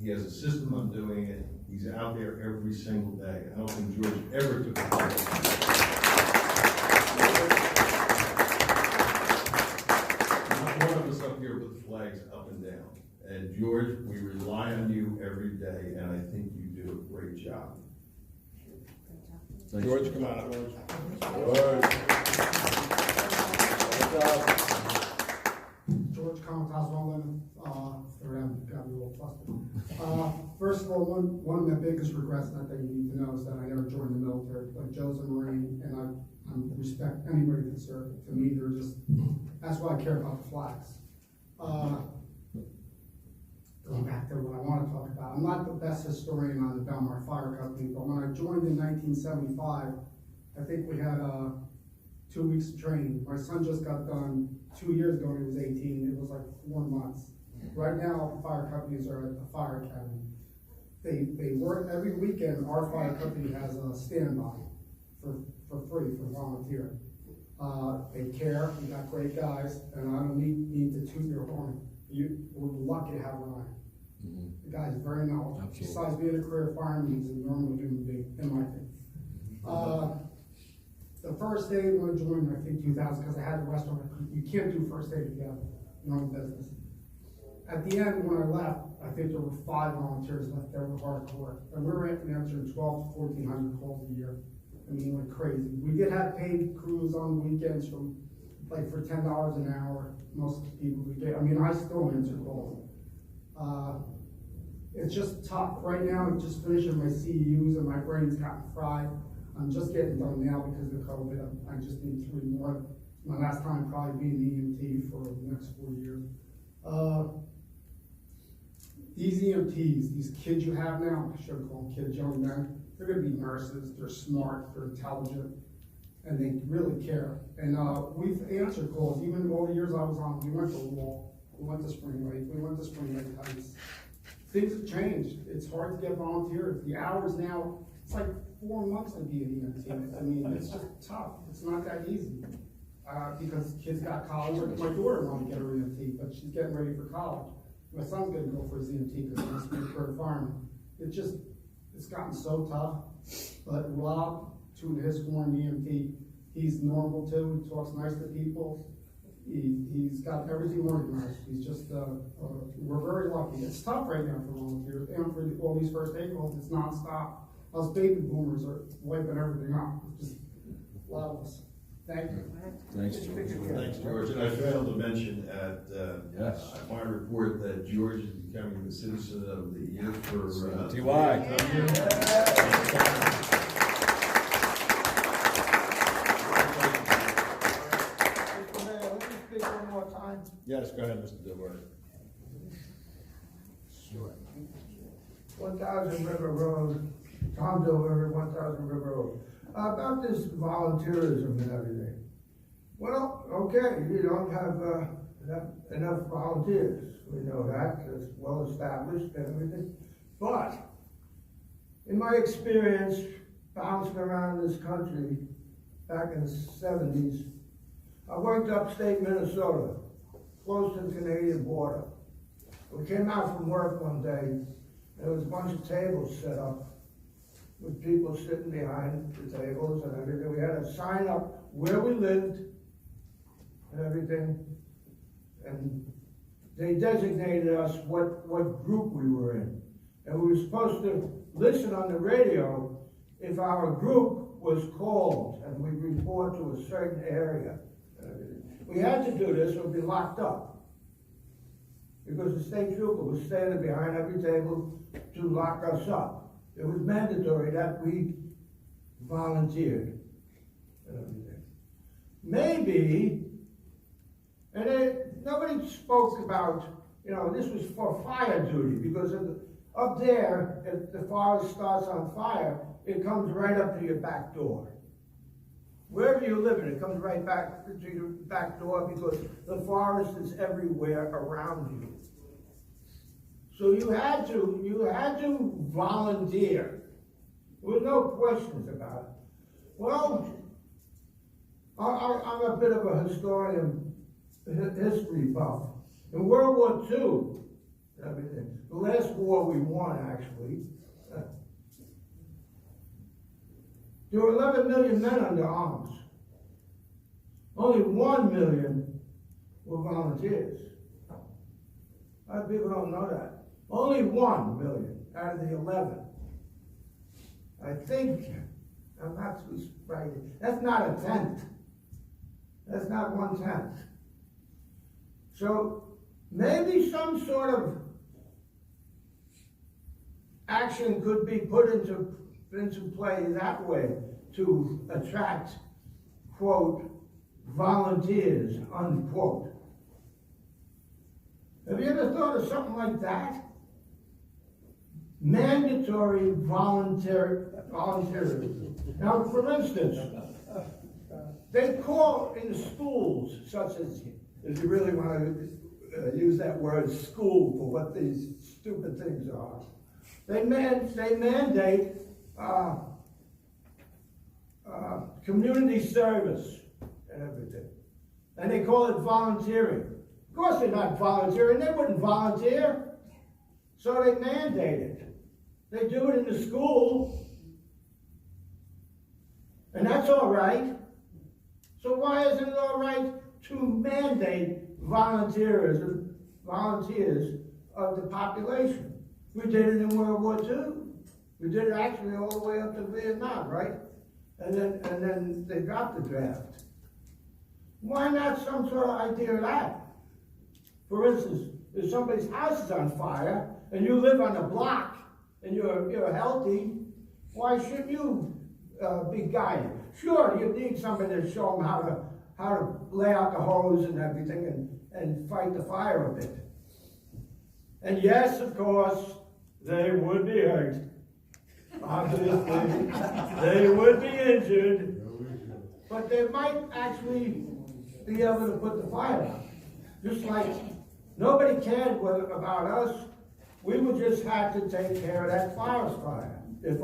He has a system on doing it. He's out there every single day. I don't think George ever took a break. Not one of us up here put the flags up and down. And George, we rely on you every day, and I think you do a great job. Thanks. George, come on up. George Comitas, London, got me a little flustered. First of all, one of my biggest regrets that you need to know is that I never joined the military. Like Joe's a Marine, and I respect anybody that served. To me, that's why I care about the flags. Going back to what I want to talk about, I'm not the best historian on the Belmar Fire Company, but when I joined in 1975, I think we had 2 weeks of training. My son just got done 2 years ago when he was 18. It was like 4 months. Right now, fire companies are at the fire academy. They work every weekend. Our fire company has a standby for free for volunteer. They care. We got great guys, and I don't need to toot your horn. We're lucky to have Ryan. The guy's very knowledgeable. Besides being a career fireman, he's a normal human being, in my opinion. The first day when I joined, I think 2000, because I had the restaurant, you can't do first aid together, your own business. At the end, when I left, I think there were 5 volunteers left there with hardcore, and we were answering 12 to 1,400 calls a year. I mean, like crazy. We did have paid crews on weekends for $10 an hour. Most people we get. I mean, I still answer calls. It's just tough. Right now, I'm just finishing my CEUs and my brain's gotten fried. I'm just getting done now because of COVID. I just need 3 more. My last time probably being EMT for the next 4 years. These EMTs, these kids you have now, I should call them kids, young men, they're gonna be nurses, they're smart, they're intelligent, and they really care. And we've answered calls, even all the years I was on, we went to Wall, we went to Spring Lake, we went to Spring Lake Heights. Things have changed. It's hard to get volunteers. The hours now, it's like 4 months to be an EMT. I mean, it's just tough. It's not that easy. Because kids got college. My daughter wanted to get her EMT, but she's getting ready for college. My son's gonna go for his EMT because he wants to be a career fireman. It's gotten so tough. But Rob, to his horn EMT, he's normal too. He talks nice to people. He's got everything organized. He's just, we're very lucky. It's tough right now for volunteers and for all these first aid calls. It's nonstop. Us baby boomers are wiping everything out. It's just a lot of us. Thank you. Thanks, George. Thanks, George. And I failed to mention at my report that George is becoming the Citizen of the Year for TY. Yes, go ahead, Mr. Dilworth. Sure. 1000 River Road, Tom Dilworth, 1000 River Road. About this volunteerism and everything. Well, okay, you don't have enough volunteers. We know that, it's well established and everything. But, in my experience, bouncing around this country back in the 70s, I worked upstate Minnesota, close to the Canadian border. We came out from work one day, there was a bunch of tables set up with people sitting behind the tables and everything. We had a sign up where we lived and everything. And they designated us what group we were in. And we were supposed to listen on the radio if our group was called and we'd report to a certain area. We had to do this or be locked up because the state trooper was standing behind every table to lock us up. It was mandatory that we volunteered and everything. Maybe, and nobody spoke about, this was for fire duty because up there, if the forest starts on fire, it comes right up to your back door. Wherever you live in, it comes right back to your back door because the forest is everywhere around you. So you had to volunteer. There was no questions about it. Well, I'm a bit of a historian, history buff. In World War II, everything, the last war we won actually, there were 11 million men under arms. Only 1 million were volunteers. A lot of people don't know that. Only 1 million out of the 11. I think, I'm not too right. That's not a tenth. That's not 1/10. So maybe some sort of action could be put into play that way to attract, quote, volunteers, unquote. Have you ever thought of something like that? Mandatory volunteerism. Now, for instance, they call in the schools, such as, if you really want to use that word, school, for what these stupid things are, they mandate community service and everything. And they call it volunteering. Of course they're not volunteering, they wouldn't volunteer. So they mandate it. They do it in the school. And that's all right. So why isn't it all right to mandate volunteers of the population? We did it in World War II. We did it actually all the way up to Vietnam, right? And then they dropped the draft. Why not some sort of idea of that? For instance, if somebody's house is on fire and you live on a block and you're healthy, why shouldn't you be guided? Sure, you need somebody to show them how to lay out the hose and everything and fight the fire a bit. And yes, of course, they would be hurt. Obviously, they would be injured, but they might actually be able to put the fire out. Just like nobody cared about us, we would just have to take care of that forest fire if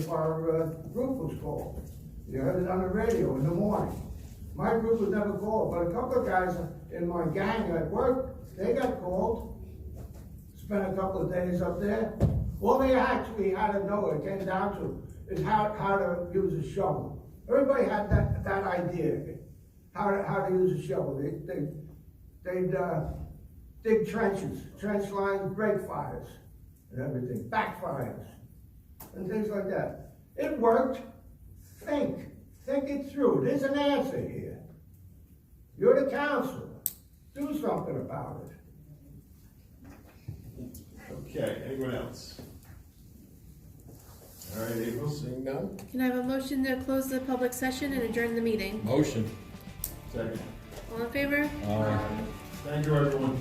our group was called. You heard it on the radio in the morning. My group was never called, but a couple of guys in my gang at work, they got called. Spent a couple of days up there. All they actually had to know, it came down to, is how to use a shovel. Everybody had that idea, how to use a shovel. They'd dig trenches, trench lines, break fires, and everything, backfires, and things like that. It worked. Think it through. There's an answer here. You're the council. Do something about it. Okay, anyone else? All right, April, seeing none? Can I have a motion to close the public session and adjourn the meeting? Motion. Second. All in favor? Aye. Thank you, everyone.